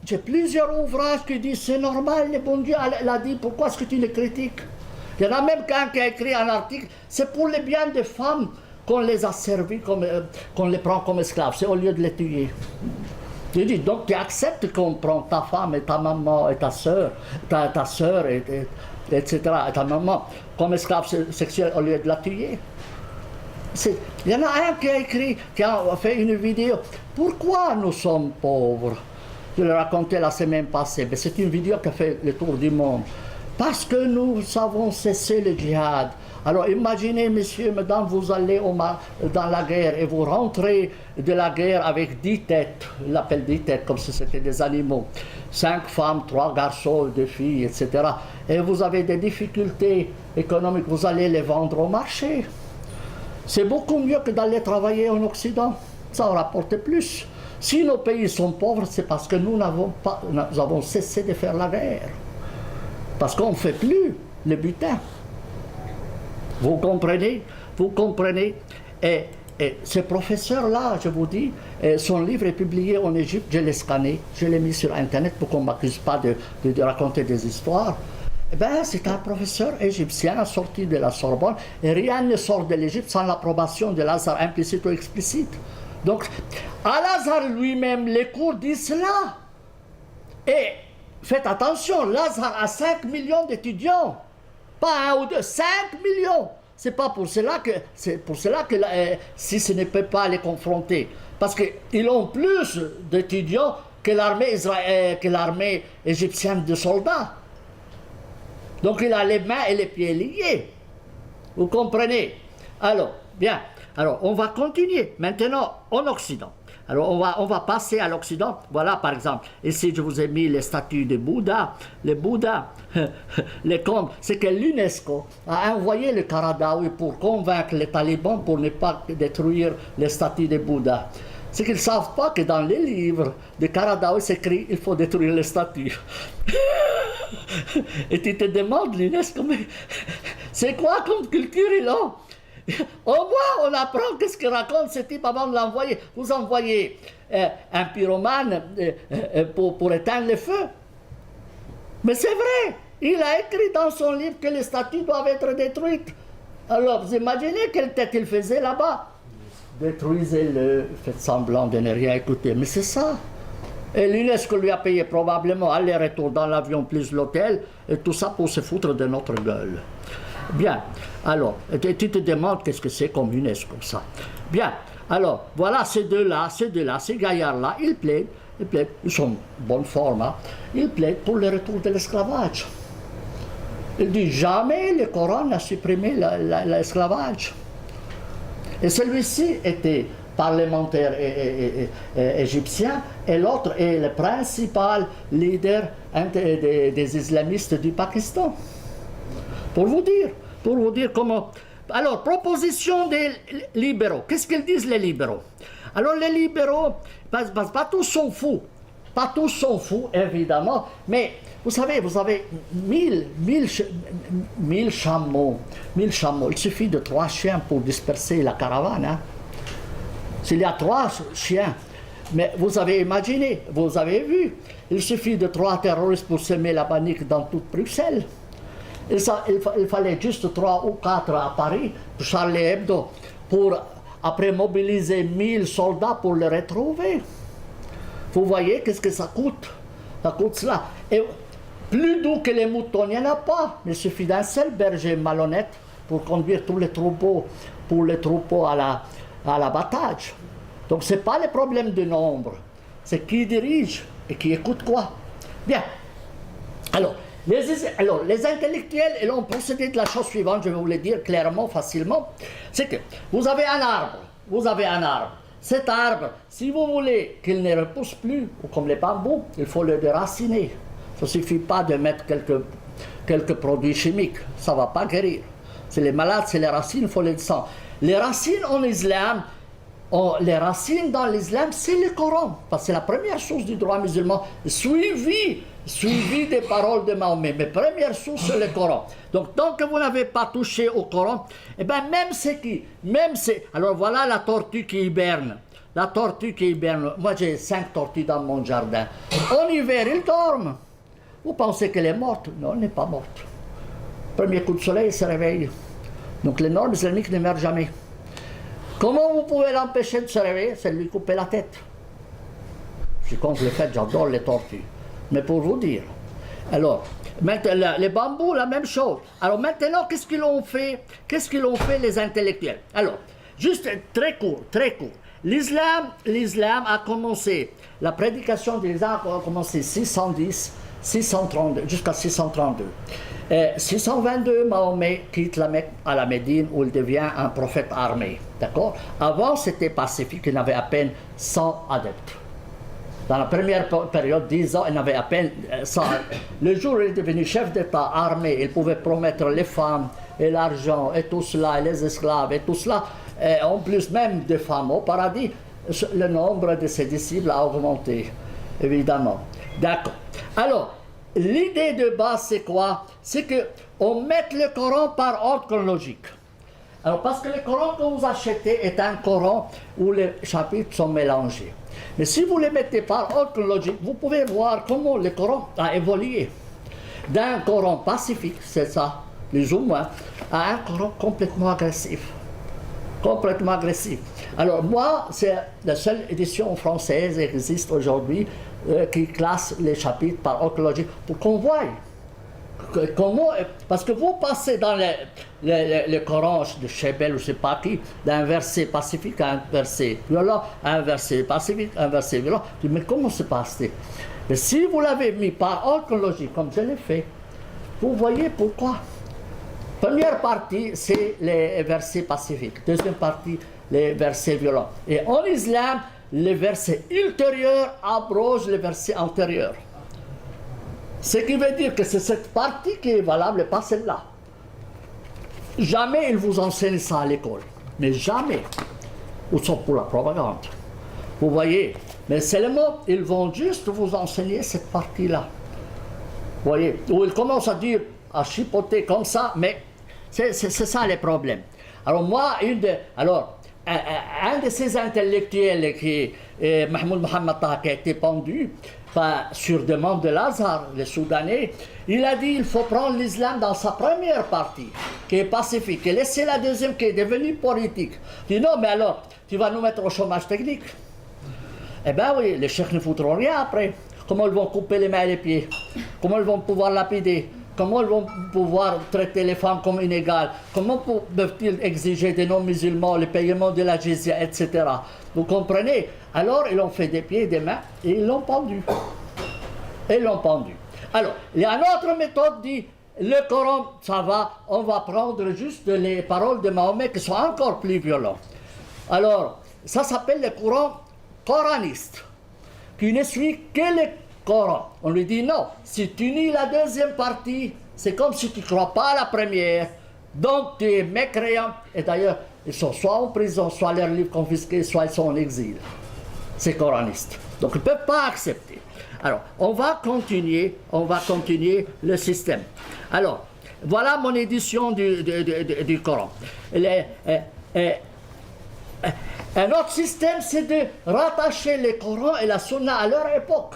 J'ai plusieurs ouvrages qui disent c'est normal, le bon Dieu l'a dit, pourquoi est-ce que tu le critiques? Il y en a même qu'un qui a écrit un article, c'est pour le bien des femmes qu'on les a servis, qu'on les prend comme esclaves, c'est au lieu de les tuer. Je dis, donc tu acceptes qu'on prend ta femme et ta maman et ta soeur, ta soeur, etc., et ta maman, comme esclave sexuelle au lieu de la tuer. Il y en a un qui a écrit, qui a fait une vidéo. Pourquoi nous sommes pauvres? Je l'ai raconté la semaine passée, mais c'est une vidéo qui a fait le tour du monde. Parce que nous avons cessé le djihad. Alors imaginez, messieurs, mesdames, vous allez dans la guerre et vous rentrez de la guerre avec 10 têtes, il l'appelle 10 têtes comme si c'était des animaux, 5 femmes, 3 garçons, 2 filles, etc. Et vous avez des difficultés économiques, vous allez les vendre au marché. C'est beaucoup mieux que d'aller travailler en Occident, ça en rapporte plus. Si nos pays sont pauvres, c'est parce que nous avons cessé de faire la guerre. Parce qu'on ne fait plus le butin. Vous comprenez? Vous comprenez? Et ce professeur-là, je vous dis, son livre est publié en Égypte, je l'ai scanné, je l'ai mis sur Internet pour qu'on ne m'accuse pas de raconter des histoires. Eh bien, c'est un professeur égyptien sorti de la Sorbonne, et rien ne sort de l'Égypte sans l'approbation de Lazare, implicite ou explicite. Donc, Al-Azhar lui-même, les cours disent cela. Et faites attention, Lazare a 5 millions d'étudiants. Pas 1 ou 2, 5 millions. C'est pour cela que si ce ne peut pas les confronter, parce qu'ils ont plus d'étudiants que l'armée égyptienne de soldats. Donc il a les mains et les pieds liés. Vous comprenez? Alors, bien. Alors, on va continuer maintenant en Occident. Alors, on va passer à l'Occident. Voilà, par exemple, ici, je vous ai mis les statues de Bouddha. Le Bouddha, les comptes, c'est que l'UNESCO a envoyé le Qaradawi pour convaincre les talibans pour ne pas détruire les statues de Bouddha. C'est qu'ils ne savent pas que dans les livres de Qaradawi, c'est écrit il faut détruire les statues. Et tu te demandes, l'UNESCO, mais c'est quoi comme culture ils ont? Au moins, on apprend qu'est-ce qu'il raconte ce type avant de l'envoyer. Vous envoyez un pyromane pour éteindre le feu. Mais c'est vrai, il a écrit dans son livre que les statues doivent être détruites. Alors, vous imaginez quelle tête il faisait là-bas? Détruisez-le, faites semblant de ne rien écouter. Mais c'est ça. Et l'UNESCO lui a payé probablement aller-retour dans l'avion plus l'hôtel, et tout ça pour se foutre de notre gueule. Bien, alors, tu te demandes qu'est-ce que c'est comme UNESCO, ça. Bien, alors, voilà ces deux-là, ces gaillards-là, ils plaident, ils sont en bonne forme, hein, ils plaident pour le retour de l'esclavage. Ils disent jamais le Coran n'a supprimé l'esclavage. Et celui-ci était parlementaire égyptien, et l'autre est le principal leader des islamistes du Pakistan. Pour vous dire comment... Alors, proposition des libéraux. Qu'est-ce qu'ils disent les libéraux? Alors les libéraux, pas tous sont fous. Pas tous sont fous, évidemment, mais vous savez, vous avez 1000 chameaux. 1000 chameaux. Il suffit de 3 chiens pour disperser la caravane. Hein. S'il y a 3 chiens, mais vous avez imaginé, vous avez vu, il suffit de 3 terroristes pour semer la panique dans toute Bruxelles. Il fallait juste 3 ou 4 à Paris, pour Charlie Hebdo, pour après mobiliser 1000 soldats pour les retrouver. Vous voyez qu'est-ce que ça coûte? Ça coûte cela. Et plus doux que les moutons, il n'y en a pas. Il suffit d'un seul berger malhonnête pour conduire tous les troupeaux, à l'abattage. Donc ce n'est pas le problème de nombre, c'est qui dirige et qui écoute quoi. Bien. Alors, les intellectuels, ils ont procédé de la chose suivante, je vais vous le dire clairement, facilement, c'est que vous avez un arbre. Cet arbre, si vous voulez qu'il ne repousse plus, ou comme les bambous, il faut le déraciner. Ça ne suffit pas de mettre quelques produits chimiques, ça ne va pas guérir. C'est les malades, c'est les racines, il faut les descendre. Les racines en islam, les racines dans l'islam, c'est le Coran, parce que c'est la première source du droit musulman, suivi des paroles de Mahomet, mais première source, c'est le Coran. Donc, tant que vous n'avez pas touché au Coran, eh bien, alors voilà la tortue qui hiberne. Moi, j'ai 5 tortues dans mon jardin. En hiver, ils dorment. Vous pensez qu'elle est morte? Non, elle n'est pas morte. Premier coup de soleil, elle se réveille. Donc, les normes islamiques ne meurent jamais. Comment vous pouvez l'empêcher de se réveiller? C'est de lui couper la tête. Je suis contre le fait, j'adore les tortues. Mais pour vous dire, alors, maintenant, les bambous, la même chose. Alors maintenant, qu'est-ce qu'ils ont fait les intellectuels? Alors, juste très court. L'islam a commencé, la prédication de l'islam a commencé 632, jusqu'à 632. 622, Mahomet quitte la Mecque à la Médine où il devient un prophète armé. D'accord? Avant, c'était pacifique, il n'avait à peine 100 adeptes. Dans la première période, 10 ans, il n'avait à peine 100. Le jour où il est devenu chef d'État armé, il pouvait promettre les femmes et l'argent et tout cela, et les esclaves et tout cela. Et en plus même des femmes au paradis, le nombre de ses disciples a augmenté, évidemment. D'accord. Alors, l'idée de base, c'est quoi? C'est qu'on mette le Coran par ordre chronologique. Alors, parce que le Coran que vous achetez est un Coran où les chapitres sont mélangés. Mais si vous les mettez par ordre chronologique, vous pouvez voir comment le Coran a évolué. D'un Coran pacifique, c'est ça, plus ou moins, à un Coran complètement agressif. Alors moi, c'est la seule édition française qui existe aujourd'hui qui classe les chapitres par ordre chronologique pour qu'on voie. Parce que vous passez dans le Coran de Chebel ou je ne sais pas qui, d'un verset pacifique à un verset violent, à un verset pacifique, à un verset violent. Mais comment se passe-t-il? Mais si vous l'avez mis par ordre chronologique, comme je l'ai fait, vous voyez pourquoi. Première partie, c'est les versets pacifiques. Deuxième partie, les versets violents. Et en islam, les versets ultérieurs abrogent les versets antérieurs. Ce qui veut dire que c'est cette partie qui est valable et pas celle-là. Jamais ils vous enseignent ça à l'école. Mais jamais. Ou sont pour la propagande. Vous voyez. Mais seulement, ils vont juste vous enseigner cette partie-là. Vous voyez. Où ils commencent à dire, à chipoter comme ça, mais c'est ça les problèmes. Alors moi, un de ces intellectuels qui est Mahmoud Mohammed Taha, qui a été pendu, sur demande de Lazare, le Soudanais, il a dit qu'il faut prendre l'islam dans sa première partie, qui est pacifique, et laisser la deuxième qui est devenue politique. Il dit non, mais alors, tu vas nous mettre au chômage technique. Eh bien oui, les chefs ne foutront rien après. Comment ils vont couper les mains et les pieds? Comment ils vont pouvoir lapider? Comment ils vont pouvoir traiter les femmes comme inégales? Comment peuvent-ils exiger des non-musulmans le paiement de la jizya, etc. Vous comprenez? Alors, ils ont fait des pieds et des mains et ils l'ont pendu. Alors, il y a une autre méthode dit, le Coran, ça va, on va prendre juste les paroles de Mahomet qui sont encore plus violentes. Alors, ça s'appelle le Coran coraniste, qui ne suit que le Coran. On lui dit non, si tu nies la deuxième partie, c'est comme si tu ne crois pas à la première, Donc tu es mécréant, et d'ailleurs, ils sont soit en prison, soit leurs livres confisqués, soit ils sont en exil. Ces coranistes. Donc ils ne peuvent pas accepter. Alors, on va continuer le système. Alors, voilà mon édition du Coran. Un autre système, c'est de rattacher le Coran et la Sunna à leur époque.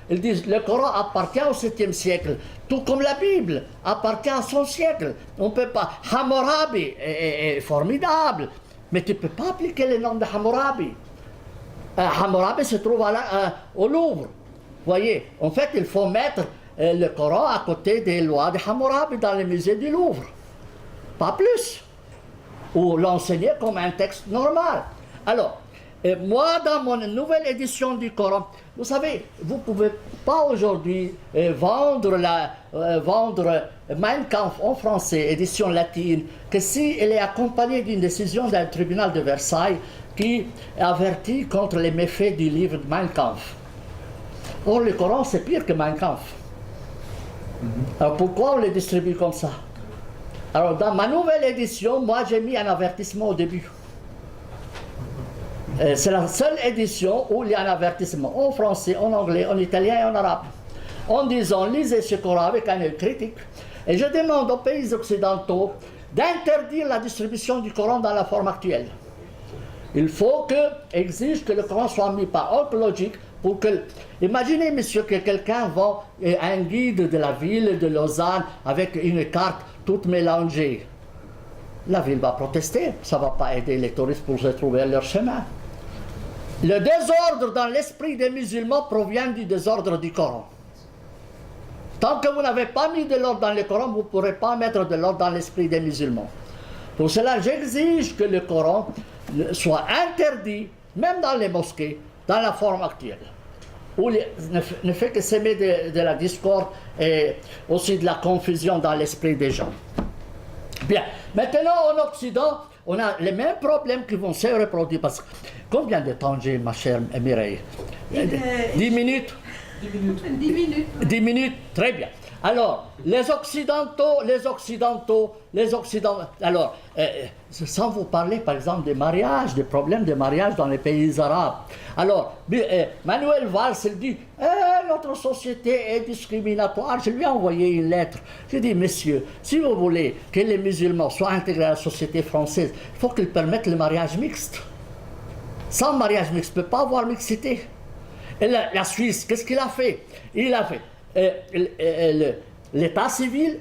Ils disent le Coran appartient au 7e siècle, tout comme la Bible appartient à son siècle. On ne peut pas. Hammurabi est formidable, mais tu ne peux pas appliquer les normes de Hammurabi. Hammurabi se trouve au Louvre. Voyez, en fait, il faut mettre le Coran à côté des lois de Hammurabi dans le musée du Louvre. Pas plus. Ou l'enseigner comme un texte normal. Alors, moi, dans mon nouvelle édition du Coran, vous savez, vous ne pouvez pas aujourd'hui vendre Mein Kampf en français, édition latine, que si elle est accompagnée d'une décision d'un tribunal de Versailles qui avertit contre les méfaits du livre de Mein Kampf. Or, le Coran, c'est pire que Mein Kampf. Alors, pourquoi on le distribue comme ça? Alors, dans ma nouvelle édition, moi, j'ai mis un avertissement au début. C'est la seule édition où il y a un avertissement en français, en anglais, en italien et en arabe. En disant, lisez ce Coran avec un œil critique. Et je demande aux pays occidentaux d'interdire la distribution du Coran dans la forme actuelle. Il faut exige que le Coran soit mis par ordre logique pour que... Imaginez, monsieur, que quelqu'un vend un guide de la ville de Lausanne avec une carte toute mélangée. La ville va protester, ça ne va pas aider les touristes pour se trouver leur chemin. Le désordre dans l'esprit des musulmans provient du désordre du Coran. Tant que vous n'avez pas mis de l'ordre dans le Coran, vous ne pourrez pas mettre de l'ordre dans l'esprit des musulmans. Pour cela, j'exige que le Coran soit interdit, même dans les mosquées, dans la forme actuelle, où ne fait que s'aimer de la discorde et aussi de la confusion dans l'esprit des gens. Bien, maintenant en Occident, on a les mêmes problèmes qui vont se reproduire. Parce que combien de temps j'ai, ma chère Mireille? 10 minutes? 10 minutes. 10 minutes. 10 minutes, très bien. Alors, les Occidentaux, alors, sans vous parler par exemple des mariages, des problèmes de mariage dans les pays arabes. Alors, Manuel Valls, il dit, notre société est discriminatoire. Je lui ai envoyé une lettre. J'ai dit, messieurs, si vous voulez que les musulmans soient intégrés à la société française, il faut qu'ils permettent le mariage mixte. Sans mariage mixte, il ne peut pas avoir mixité. Et la Suisse, qu'est-ce qu'il a fait? Il a fait l'état civil.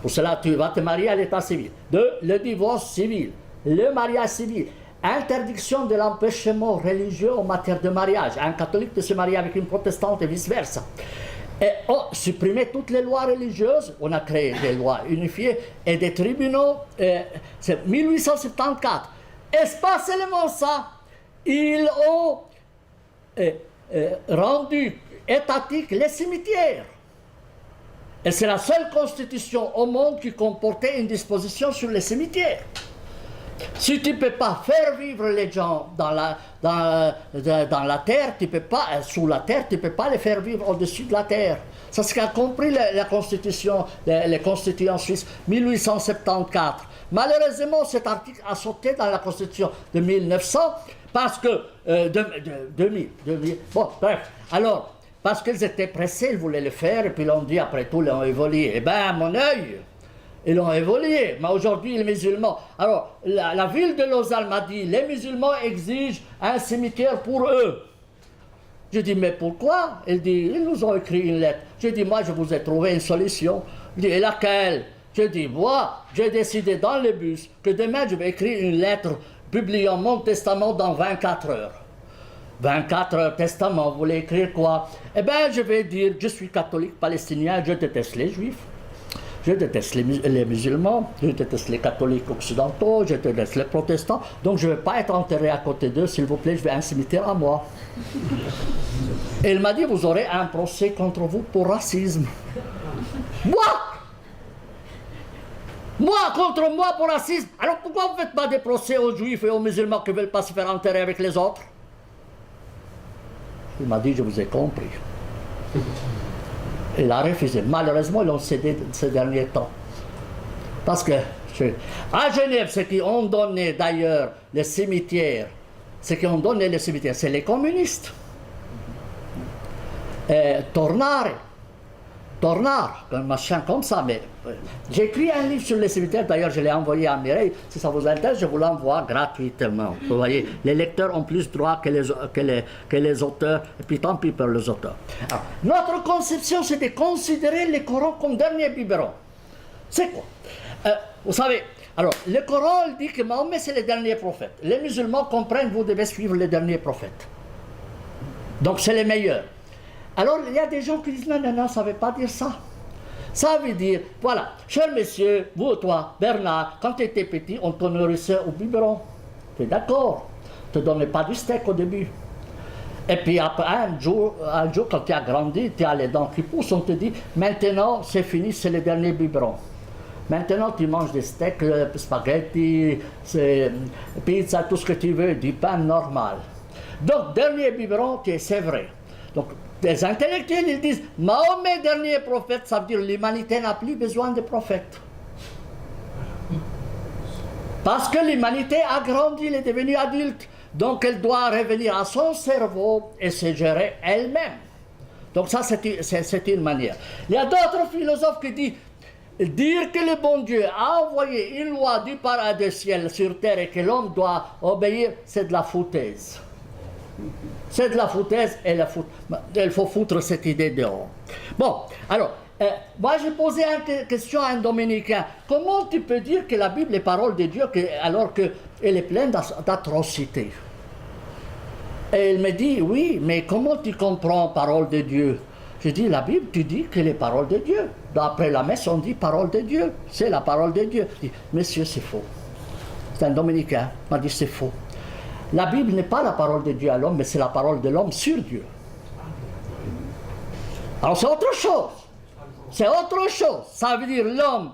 Pour cela, tu vas te marier à l'état civil. 2, le divorce civil, le mariage civil, interdiction de l'empêchement religieux en matière de mariage. Un catholique de se marier avec une protestante et vice-versa. Et on supprimé toutes les lois religieuses, on a créé des lois unifiées et des tribunaux, c'est 1874. Et pas seulement ça, ils ont rendu étatique les cimetières. Et c'est la seule constitution au monde qui comportait une disposition sur les cimetières. Si tu ne peux pas faire vivre les gens dans la terre, tu peux pas, sous la terre, tu ne peux pas les faire vivre au-dessus de la terre. C'est ce qu'a compris la constitution, les constituants suisses, 1874. Malheureusement, cet article a sauté dans la constitution de 1900 parce que... 2000. Bon, bref. Alors, parce qu'ils étaient pressés, ils voulaient le faire, et puis l'on dit, après tout, ils l'ont évolué. Eh bien, à mon œil, ils l'ont évolué. Mais aujourd'hui, les musulmans... Alors, la ville de Lausanne m'a dit, les musulmans exigent un cimetière pour eux. Je dis, mais pourquoi? Il dit, ils nous ont écrit une lettre. Je dis, moi, je vous ai trouvé une solution. Il dit, et laquelle? Je dis, moi, j'ai décidé dans le bus que demain, je vais écrire une lettre publiant mon testament dans 24 heures. 24 heures testament, vous voulez écrire quoi? Eh bien, je vais dire, je suis catholique palestinien, je déteste les juifs, je déteste les musulmans, je déteste les catholiques occidentaux, je déteste les protestants, donc je ne vais pas être enterré à côté d'eux, s'il vous plaît, je vais à un cimetière à moi. Et il m'a dit, vous aurez un procès contre vous pour racisme. Moi, contre moi pour racisme. Alors pourquoi vous ne faites pas des procès aux juifs et aux musulmans qui ne veulent pas se faire enterrer avec les autres? Il m'a dit, je vous ai compris. Il a refusé. Malheureusement, ils l'ont cédé ces derniers temps. Parce que à Genève, ceux qui ont donné d'ailleurs les cimetières, c'est les communistes. Tornard, un machin comme ça. Mais j'ai écrit un livre sur les cimetières, d'ailleurs je l'ai envoyé à Mireille. Si ça vous intéresse, je vous l'envoie gratuitement. Vous voyez, les lecteurs ont plus droit que les auteurs, et puis tant pis pour les auteurs. Alors, notre conception, c'est de considérer le Coran comme dernier biberon. C'est quoi? Vous savez, alors, le Coran dit que Mahomet c'est le dernier prophète. Les musulmans comprennent que vous devez suivre les derniers prophètes. Donc c'est les meilleurs. Alors, il y a des gens qui disent non, ça ne veut pas dire ça. Ça veut dire, voilà, cher monsieur, vous, toi, Bernard, quand tu étais petit, on te nourrissait au biberon. Tu es d'accord? On ne te donnait pas du steak au début. Et puis après, un jour quand tu as grandi, tu as les dents qui poussent, on te dit, maintenant, c'est fini, c'est le dernier biberon. Maintenant, tu manges des steaks, spaghetti, pizza, tout ce que tu veux, du pain normal. Donc, dernier biberon, c'est vrai. Donc, les intellectuels, ils disent, Mahomet, dernier prophète, ça veut dire l'humanité n'a plus besoin de prophètes. Parce que l'humanité a grandi, elle est devenue adulte. Donc, elle doit revenir à son cerveau et se gérer elle-même. Donc, ça, c'est une manière. Il y a d'autres philosophes qui disent, dire que le bon Dieu a envoyé une loi du paradis ciel sur terre et que l'homme doit obéir, c'est de la foutaise. C'est de la foutaise et il faut foutre cette idée dehors. Bon, alors, moi j'ai posé une question à un dominicain. Comment tu peux dire que la Bible est parole de Dieu alors qu'elle est pleine d'atrocités? Et il me dit, oui, mais comment tu comprends parole de Dieu? Je dis, la Bible, tu dis que les paroles de Dieu. Après la messe, on dit parole de Dieu. C'est la parole de Dieu. Je dis, monsieur, c'est faux. C'est un dominicain. Il m'a dit, c'est faux. La Bible n'est pas la parole de Dieu à l'homme, mais c'est la parole de l'homme sur Dieu. Alors c'est autre chose. C'est autre chose. Ça veut dire l'homme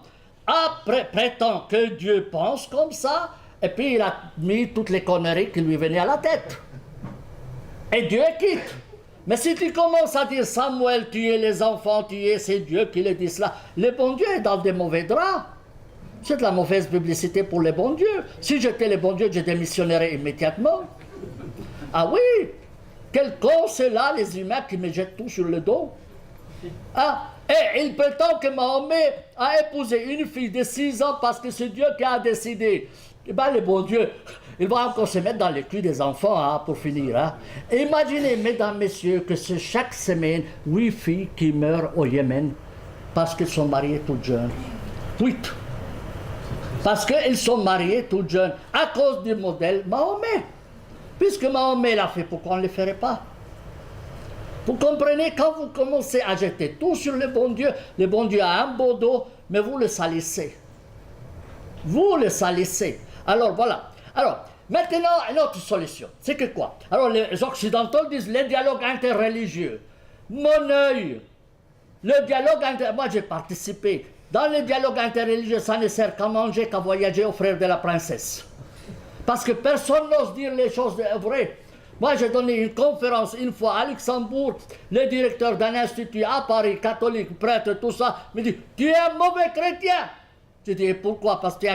prétend que Dieu pense comme ça, et puis il a mis toutes les conneries qui lui venaient à la tête. Et Dieu quitte. Mais si tu commences à dire Samuel tuer les enfants, tuer, c'est Dieu qui le dit cela, le bon Dieu est dans des mauvais draps. C'est de la mauvaise publicité pour les bons dieux. Si j'étais le bon Dieu, je démissionnerais immédiatement. Ah oui, quel con c'est là, les humains qui me jettent tout sur le dos. Ah, et il prétend que Mahomet a épousé une fille de 6 ans parce que c'est Dieu qui a décidé. Eh bien, le bon Dieu, il va encore se mettre dans le cul des enfants pour finir. Hein. Imaginez, mesdames, messieurs, que c'est chaque semaine 8 filles qui meurent au Yémen parce qu'elles sont mariées toutes jeunes. 8. Parce qu'ils sont mariés toutes jeunes à cause du modèle Mahomet. Puisque Mahomet l'a fait, pourquoi on ne le ferait pas? Vous comprenez, quand vous commencez à jeter tout sur le bon Dieu a un beau dos, mais vous le salissez. Vous le salissez. Alors voilà. Alors, maintenant, une autre solution. C'est que quoi? Alors, les Occidentaux disent le dialogue interreligieux. Mon œil, le dialogue moi j'ai participé. Dans le dialogue interreligieux, ça ne sert qu'à manger, qu'à voyager aux frères de la princesse. Parce que personne n'ose dire les choses vraies. Moi, j'ai donné une conférence une fois à Luxembourg. Le directeur d'un institut à Paris, catholique, prêtre, tout ça, me dit « Tu es un mauvais chrétien !» Je dis « Pourquoi? Parce que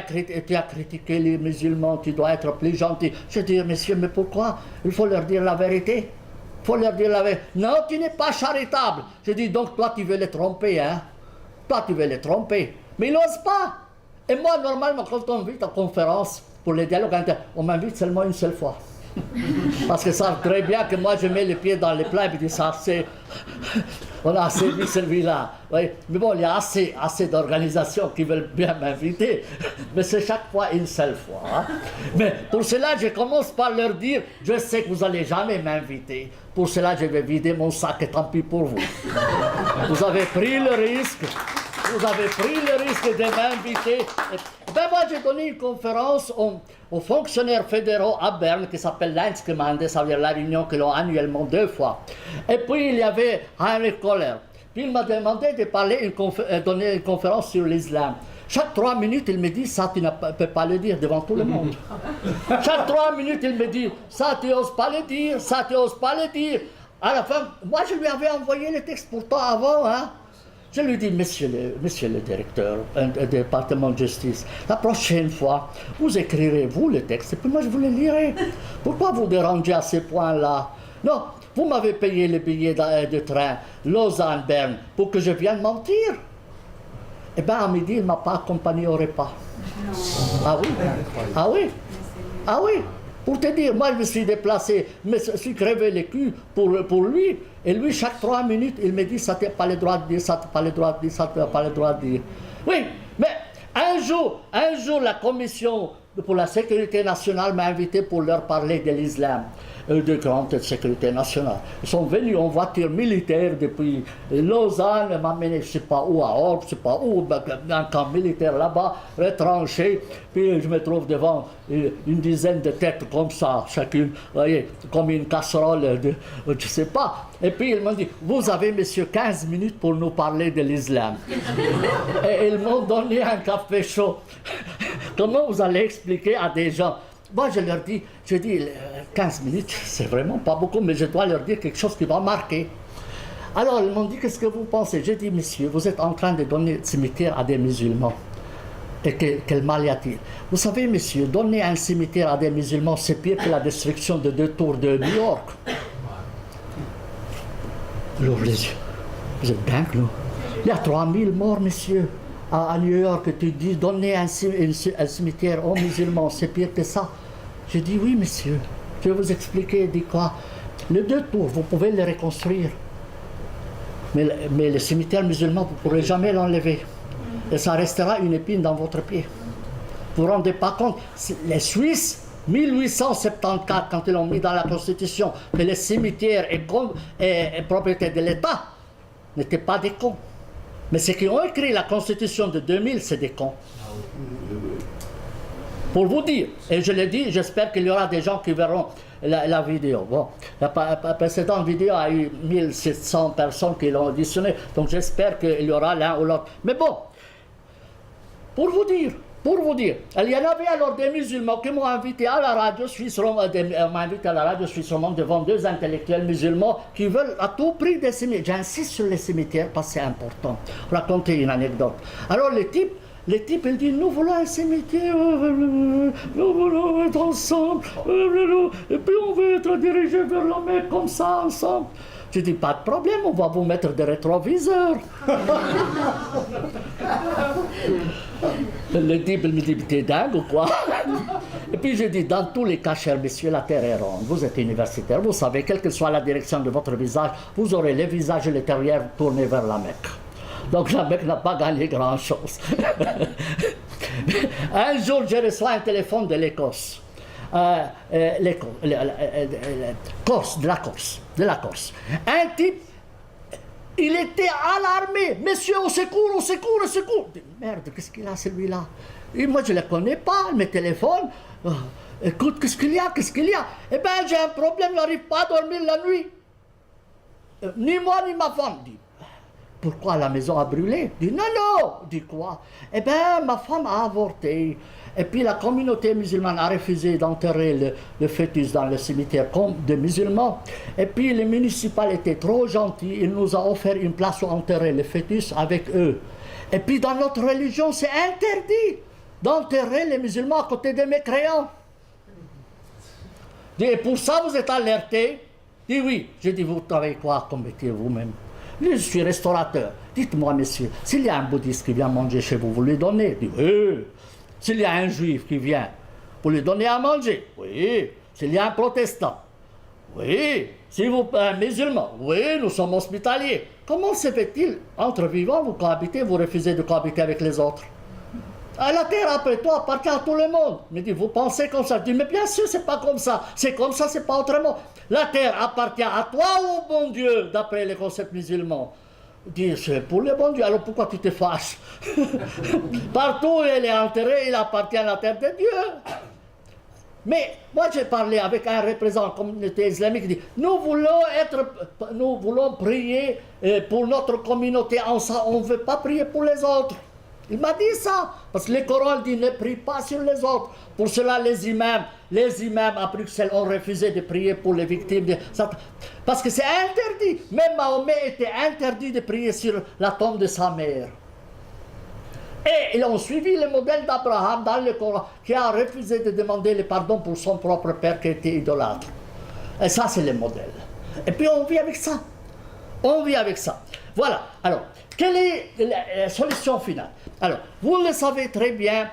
tu as critiqué les musulmans, tu dois être plus gentil. » Je dis « Messieurs, mais pourquoi? Il faut leur dire la vérité. Il faut leur dire la vérité. Non, tu n'es pas charitable. Je dis « Donc toi, tu veux les tromper, hein? Toi, tu veux les tromper. » Mais ils n'osent pas. Et moi, normalement, quand on m'invite en conférence pour les dialogues inter, on m'invite seulement une seule fois. Parce qu'ils savent très bien que moi je mets les pieds dans les plats et je dis ça c'est. On a assez vu celui-là. Oui. Mais bon, il y a assez d'organisations qui veulent bien m'inviter. Mais c'est chaque fois une seule fois. Hein. Mais pour cela, je commence par leur dire je sais que vous n'allez jamais m'inviter. Pour cela, je vais vider mon sac et tant pis pour vous. Vous avez pris le risque. Vous avez pris le risque de m'inviter. Ben moi, j'ai donné une conférence aux fonctionnaires fédéraux à Berne qui s'appelle l'Einskommande, ça veut dire la réunion qu'ils ont annuellement 2 fois. Et puis, il y avait Heinrich Kohler. Puis, il m'a demandé de donner une conférence sur l'islam. Chaque 3 minutes, il me dit, ça, tu ne peux pas le dire devant tout le monde. Chaque 3 minutes, il me dit, ça, tu n'oses pas le dire, ça, tu n'oses pas le dire. À la fin, moi, je lui avais envoyé le texte pourtant avant, hein. Je lui dis, monsieur le directeur du département de justice, la prochaine fois, vous écrirez, vous, le texte, et puis moi, je vous le lirai. Pourquoi vous dérangez à ce point-là? Non, vous m'avez payé le billet de train Lausanne-Berne pour que je vienne mentir. Eh bien, à midi, il ne m'a pas accompagné au repas. Ah oui? Ah oui? Ah oui? Pour te dire, moi je me suis déplacé, je me suis crevé le cul pour lui. Et lui, chaque 3 minutes, il me dit, ça t'as pas le droit de dire, ça t'as pas le droit de dire, ça t'as pas le droit de dire. Oui, mais un jour, la commission pour la sécurité nationale m'a invité pour leur parler de l'islam, de grande sécurité nationale. Ils sont venus en voiture militaire depuis Lausanne, m'amener je ne sais pas où, à Orbe, je ne sais pas où, un camp militaire là-bas, retranché. Puis je me trouve devant une dizaine de têtes comme ça, chacune, vous voyez, comme une casserole de, je ne sais pas. Et puis ils m'ont dit, vous avez, monsieur, 15 minutes pour nous parler de l'islam. Et ils m'ont donné un café chaud. Comment vous allez expliquer à des gens? Moi, je leur dis, 15 minutes, c'est vraiment pas beaucoup, mais je dois leur dire quelque chose qui va marquer. Alors, ils m'ont dit, qu'est-ce que vous pensez? J'ai dit, monsieur, vous êtes en train de donner le cimetière à des musulmans. Et quel mal y a-t-il? Vous savez, monsieur, donner un cimetière à des musulmans, c'est pire que la destruction de 2 tours de New York. Il ouvre les yeux. Vous êtes dingue, non? Il y a 3000 morts, monsieur. À New York, tu dis donner un cimetière aux musulmans, c'est pire que ça. Je dis oui, monsieur. Je vais vous expliquer. Dit quoi? Les 2 tours, vous pouvez les reconstruire. Mais le cimetière musulman, vous ne pourrez jamais l'enlever. Et ça restera une épine dans votre pied. Vous ne vous rendez pas compte? Les Suisses, 1874, quand ils ont mis dans la Constitution que les cimetières est propriété de l'État, n'étaient pas des cons. Mais ceux qui ont écrit la Constitution de 2000, c'est des cons. Pour vous dire, et je l'ai dit, j'espère qu'il y aura des gens qui verront la vidéo. Bon, la précédente vidéo a eu 1700 personnes qui l'ont auditionné, donc j'espère qu'il y aura l'un ou l'autre. Mais bon, pour vous dire, il y en avait alors des musulmans qui m'ont invité à la radio suisse romande, devant 2 intellectuels musulmans qui veulent à tout prix des cimetières. J'insiste sur les cimetières parce que c'est important. Raconter une anecdote. Alors le type, il dit, nous voulons un cimetière, nous voulons être ensemble, et puis on veut être dirigé vers la mer comme ça, ensemble. Je dis, pas de problème, on va vous mettre des rétroviseurs. Le type me dit, t'es dingue ou quoi? Et puis je dis, dans tous les cas, cher monsieur, la terre est ronde. Vous êtes universitaire, vous savez, quelle que soit la direction de votre visage, vous aurez le visage et l'intérieur tournés vers la Mecque. Donc la Mecque n'a pas gagné grand-chose. Un jour, je reçois un téléphone de l'Écosse. De la Corse. Un type, il était alarmé. Monsieur, au secours, au secours, au secours. Merde, qu'est-ce qu'il a celui-là? Et moi, je ne le connais pas, il me téléphone. Écoute, qu'est-ce qu'il y a? Eh bien, j'ai un problème, je n'arrive pas à dormir la nuit. Ni moi, ni ma femme. Dit, pourquoi la maison a brûlé? Dit, non. Dit quoi? Eh bien, ma femme a avorté. Et puis la communauté musulmane a refusé d'enterrer le fœtus dans le cimetière comme des musulmans. Et puis le municipal était trop gentil, il nous a offert une place où enterrer le fœtus avec eux. Et puis dans notre religion, c'est interdit d'enterrer les musulmans à côté des mécréants. Et pour ça, vous êtes alerté? Dit oui. J'ai dit, vous travaillez quoi comme métier vous-même? Je suis restaurateur. Dites-moi, monsieur, s'il y a un bouddhiste qui vient manger chez vous, vous lui donnez? Dit oui. S'il y a un juif qui vient, vous lui donnez à manger? Oui. S'il y a un protestant? Oui. Si vous un musulman? Oui, nous sommes hospitaliers. Comment se fait-il, entre vivants, vous cohabitez, vous refusez de cohabiter avec les autres? La terre, après toi, appartient à tout le monde. Il me dit, vous pensez comme ça? Je dis, mais bien sûr, c'est pas comme ça. C'est comme ça, c'est pas autrement. La terre appartient à toi ou au bon Dieu, d'après les concepts musulmans? Dit, c'est pour le bon Dieu, alors pourquoi tu te fâches? Partout où elle est enterrée, il appartient à la terre de Dieu. Mais moi j'ai parlé avec un représentant de la communauté islamique qui dit, nous voulons prier pour notre communauté, on ne veut pas prier pour les autres. Il m'a dit ça. Parce que le Coran dit ne prie pas sur les autres. Pour cela, les imams à Bruxelles ont refusé de prier pour les victimes. Parce que c'est interdit. Même Mahomet était interdit de prier sur la tombe de sa mère. Et ils ont suivi le modèle d'Abraham dans le Coran, qui a refusé de demander le pardon pour son propre père qui était idolâtre. Et ça, c'est le modèle. Et puis on vit avec ça. On vit avec ça. Voilà. Alors, quelle est la solution finale? Alors, vous le savez très bien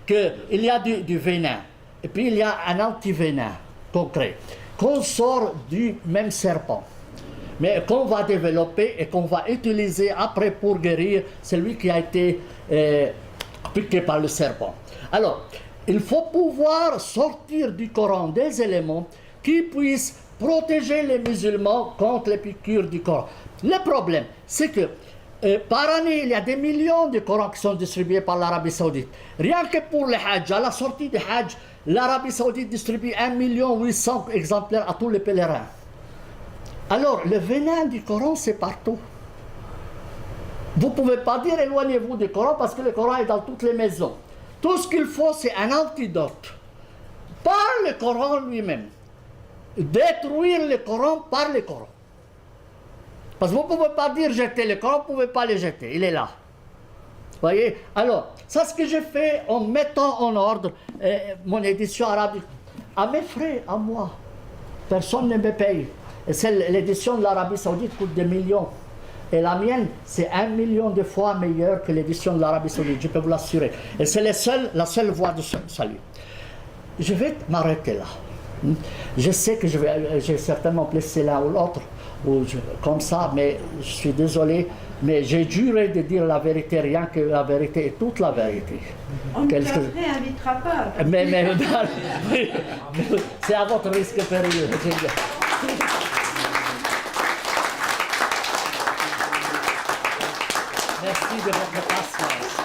qu'il y a du venin. Et puis il y a un antivenin concret qu'on sort du même serpent, mais qu'on va développer et qu'on va utiliser après pour guérir celui qui a été piqué par le serpent. Alors, il faut pouvoir sortir du Coran des éléments qui puissent protéger les musulmans contre les piqûres du Coran. Le problème, c'est que par année, il y a des millions de Corans qui sont distribués par l'Arabie Saoudite. Rien que pour le Hajj, à la sortie du Hajj, l'Arabie Saoudite distribue 1 800 000 exemplaires à tous les pèlerins. Alors, le venin du Coran, c'est partout. Vous ne pouvez pas dire éloignez-vous du Coran parce que le Coran est dans toutes les maisons. Tout ce qu'il faut, c'est un antidote. Par le Coran lui-même. Détruire le Coran par le Coran. Parce que vous ne pouvez pas dire jeter le Coran, vous ne pouvez pas le jeter, il est là. Voyez? Alors, ça ce que j'ai fait en mettant en ordre mon édition arabique, à mes frais, à moi. Personne ne me paye. Et l'édition de l'Arabie Saoudite coûte des millions. Et la mienne, c'est 1 million de fois meilleure que l'édition de l'Arabie Saoudite, je peux vous l'assurer. Et c'est la seule voie de salut. Je vais m'arrêter là. Je sais que j'ai certainement blessé l'un ou l'autre, comme ça, mais je suis désolé, mais j'ai juré de dire la vérité, rien que la vérité et toute la vérité. On ne t'invitera pas. Mais c'est à votre risque et péril. Merci de votre patience.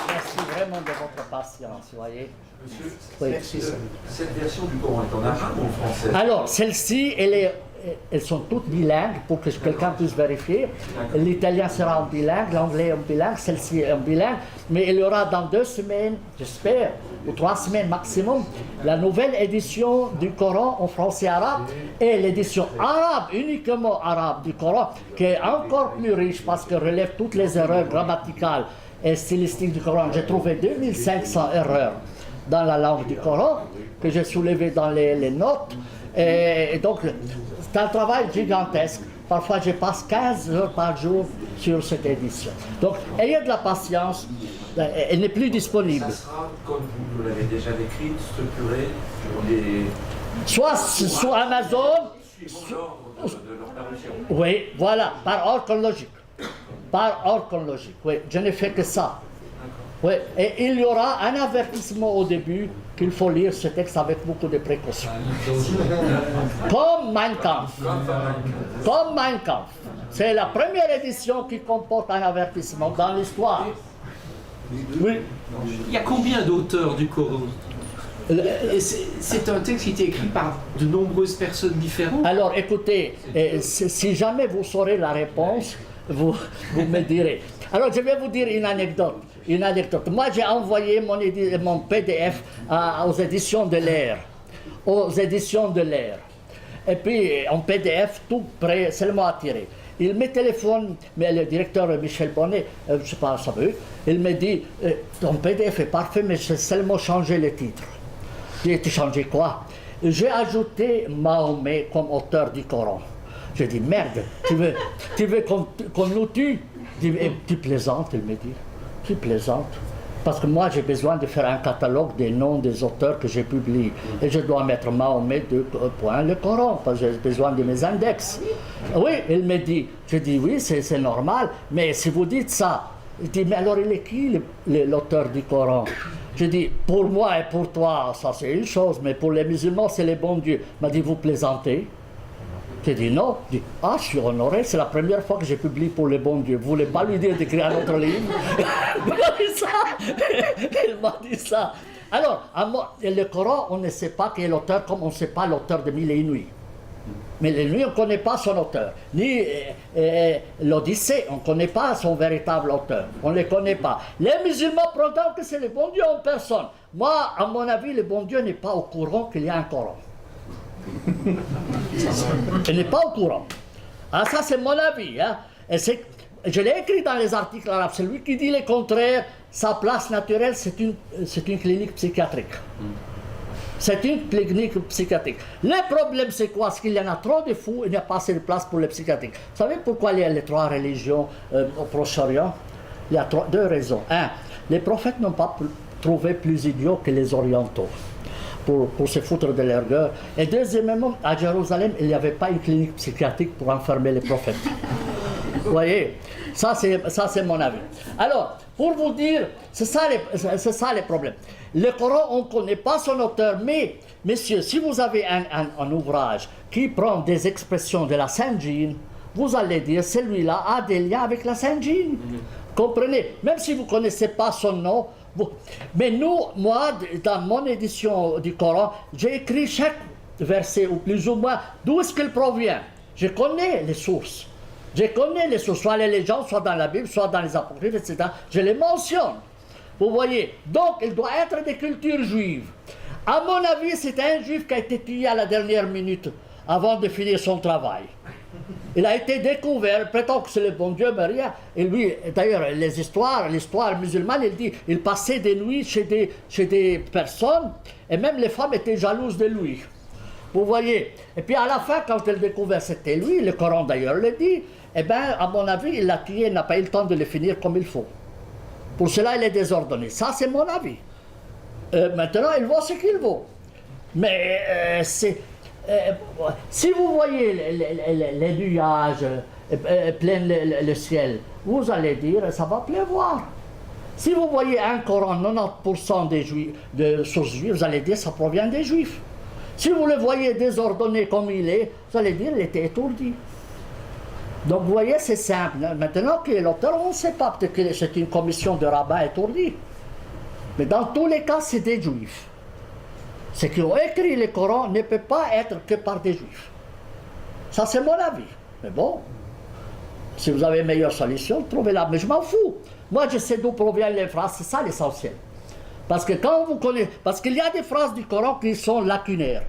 Merci vraiment de votre patience, vous voyez. Monsieur, Oui. cette version du Coran est en arabe ou en français? Alors, celle-ci, elles sont toutes bilingues pour que quelqu'un puisse vérifier. L'italien sera en bilingue, l'anglais en bilingue, celle-ci en bilingue. Mais il y aura dans 2 semaines, j'espère, ou 3 semaines maximum, la nouvelle édition du Coran en français arabe et l'édition arabe, uniquement arabe du Coran, qui est encore plus riche parce qu'elle relève toutes les erreurs grammaticales et stylistiques du Coran. J'ai trouvé 2500 erreurs dans la langue du Coran que j'ai soulevé dans les notes. Et donc, c'est un travail gigantesque. Parfois, je passe 15 heures par jour sur cette édition. Donc, ayez de la patience. Elle n'est plus disponible. Ça sera, comme vous l'avez déjà décrit, structuré sur les... Soit sur Amazon, suivant l'ordre de leur parution. oui, voilà, par ordre chronologique. Par ordre chronologique, oui, je n'ai fait que ça. Oui, et il y aura un avertissement au début qu'il faut lire ce texte avec beaucoup de précautions. Comme Mein Kampf. Comme Mein Kampf. C'est la première édition qui comporte un avertissement dans l'histoire. Oui. Il y a combien d'auteurs du Coran? C'est un texte qui a été écrit par de nombreuses personnes différentes. Alors écoutez, si jamais vous saurez la réponse, vous me direz. Alors je vais vous dire une anecdote. Moi j'ai envoyé mon PDF aux éditions de l'Air. Et puis en PDF, tout prêt, seulement à tirer. Il me téléphone, mais le directeur Michel Bonnet, je ne sais pas, ça veut, il me dit, ton PDF est parfait, mais j'ai seulement changé le titre. J'ai été changé quoi? J'ai ajouté Mahomet comme auteur du Coran. J'ai dit, merde, tu veux qu'on nous tue? Tu plaisantes, il me dit. Tu plaisantes. Parce que moi, j'ai besoin de faire un catalogue des noms des auteurs que j'ai publiés. Et je dois mettre Mahomet le Coran, parce que j'ai besoin de mes index. Oui, il me dit. Je dis, oui, c'est normal, mais si vous dites ça, il dit, mais alors il est qui l'auteur du Coran? Je dis, pour moi et pour toi, ça c'est une chose, mais pour les musulmans, c'est le bon Dieu. Il m'a dit, vous plaisantez? J'ai dit non. Je dis, ah, je suis honoré, c'est la première fois que je publie pour le bon Dieu. Vous ne voulez pas lui dire d'écrire un autre livre? Il m'a dit ça. Alors, le Coran, on ne sait pas qui est l'auteur, comme on ne sait pas l'auteur de Mille et une nuits. Mais lui, on ne connaît pas son auteur. Ni l'Odyssée, on ne connaît pas son véritable auteur. On ne les connaît pas. Les musulmans prétendent que c'est le bon Dieu en personne. Moi, à mon avis, le bon Dieu n'est pas au courant qu'il y a un Coran. Il n'est pas au courant. Ah, ça, c'est mon avis. Hein. Et je l'ai écrit dans les articles arabes. Celui qui dit le contraire, sa place naturelle, c'est une clinique psychiatrique. C'est une clinique psychiatrique. Le problème, c'est quoi? C'est qu'il y en a trop de fous, il n'y a pas assez de place pour les psychiatriques. Vous savez pourquoi il y a les trois religions au Proche-Orient? Il y a deux raisons. Un, les prophètes n'ont pas trouvé plus idiots que les orientaux pour se foutre de leur gueule. Et deuxièmement, à Jérusalem, il n'y avait pas une clinique psychiatrique pour enfermer les prophètes. Vous voyez, ça c'est mon avis. Alors, pour vous dire, c'est ça les problèmes. Le Coran, on ne connaît pas son auteur, mais, messieurs, si vous avez un ouvrage qui prend des expressions de la Sainte Jean, vous allez dire, celui-là a des liens avec la Sainte Jean. Comprenez? Même si vous ne connaissez pas son nom, mais moi, dans mon édition du Coran, j'ai écrit chaque verset, ou plus ou moins, d'où est-ce qu'il provient. Je connais les sources. Je connais les sources, soit les légendes, soit dans la Bible, soit dans les apocryphes, etc. Je les mentionne. Vous voyez, donc il doit être des cultures juives. À mon avis, c'est un juif qui a été tué à la dernière minute avant de finir son travail. Il a été découvert, il prétend que c'est le bon Dieu, mais rien. Et lui, d'ailleurs, l'histoire musulmane, il dit, il passait des nuits chez des personnes, et même les femmes étaient jalouses de lui. Vous voyez. Et puis à la fin, quand il découvert c'était lui, le Coran d'ailleurs le dit, eh bien, à mon avis, il l'a tué, il n'a pas eu le temps de le finir comme il faut. Pour cela, il est désordonné. Ça, c'est mon avis. Maintenant, il vaut ce qu'il vaut. Mais si vous voyez les nuages plein le ciel, vous allez dire, ça va pleuvoir. Si vous voyez un Coran, 90% de sources juives, vous allez dire, ça provient des Juifs. Si vous le voyez désordonné comme il est, vous allez dire, il était étourdi. Donc vous voyez, c'est simple. Maintenant qui est l'auteur, on ne sait pas, peut-être que c'est une commission de rabbins étourdis. Mais dans tous les cas, c'est des Juifs. Ceux qui ont écrit le Coran ne peut pas être que par des Juifs. Ça, c'est mon avis. Mais bon, si vous avez une meilleure solution, trouvez-la. Mais je m'en fous. Moi, je sais d'où proviennent les phrases, c'est ça l'essentiel. Parce que quand vous connaissez, parce qu'il y a des phrases du Coran qui sont lacunaires.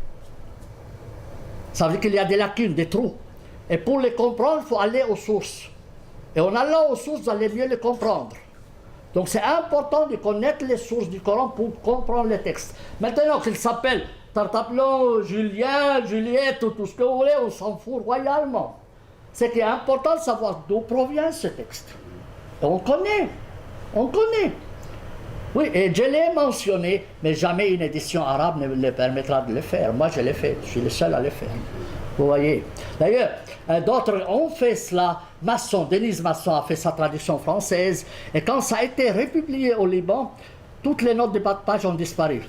Ça veut dire qu'il y a des lacunes, des trous. Et pour les comprendre, il faut aller aux sources. Et en allant aux sources, vous allez mieux les comprendre. Donc c'est important de connaître les sources du Coran pour comprendre les textes. Maintenant qu'il s'appelle Tartaplon, Julien, Juliette, tout ce que vous voulez, on s'en fout royalement. C'est qu'il est important de savoir d'où provient ce texte. Et on connaît. Oui, et je l'ai mentionné, mais jamais une édition arabe ne le permettra de le faire. Moi, je l'ai fait, je suis le seul à le faire. Vous voyez. D'ailleurs, d'autres ont fait cela. Denise Masson a fait sa traduction française. Et quand ça a été republié au Liban, toutes les notes de bas de page ont disparu.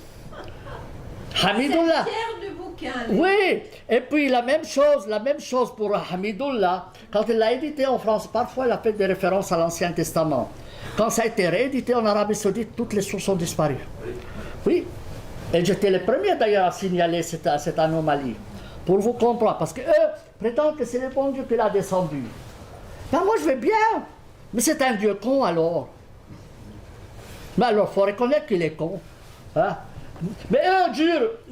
Hamidullah. C'est du bouquin. Oui, et puis la même chose pour Hamidullah. Quand il l'a édité en France, parfois il a fait des références à l'Ancien Testament. Quand ça a été réédité en Arabie Saoudite, toutes les sources ont disparu. Oui, et j'étais le premier d'ailleurs à signaler cette anomalie. Pour vous comprendre, parce qu'eux prétendent que c'est le bon Dieu qui l'a descendu. Ben moi je vais bien, mais c'est un Dieu con alors. Mais alors il faut reconnaître qu'il est con. Hein? Mais eux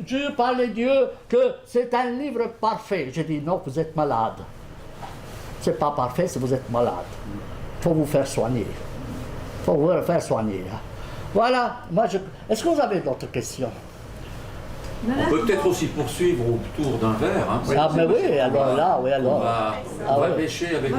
jurent par les dieux que c'est un livre parfait. Je dis non, vous êtes malade. C'est pas parfait si vous êtes malade. Il faut vous faire soigner. Il faut vous faire soigner. Hein? Voilà, est-ce que vous avez d'autres questions? On peut peut-être aussi poursuivre autour d'un verre. Hein, ah, mais oui, alors là, oui, alors. On va pêcher avec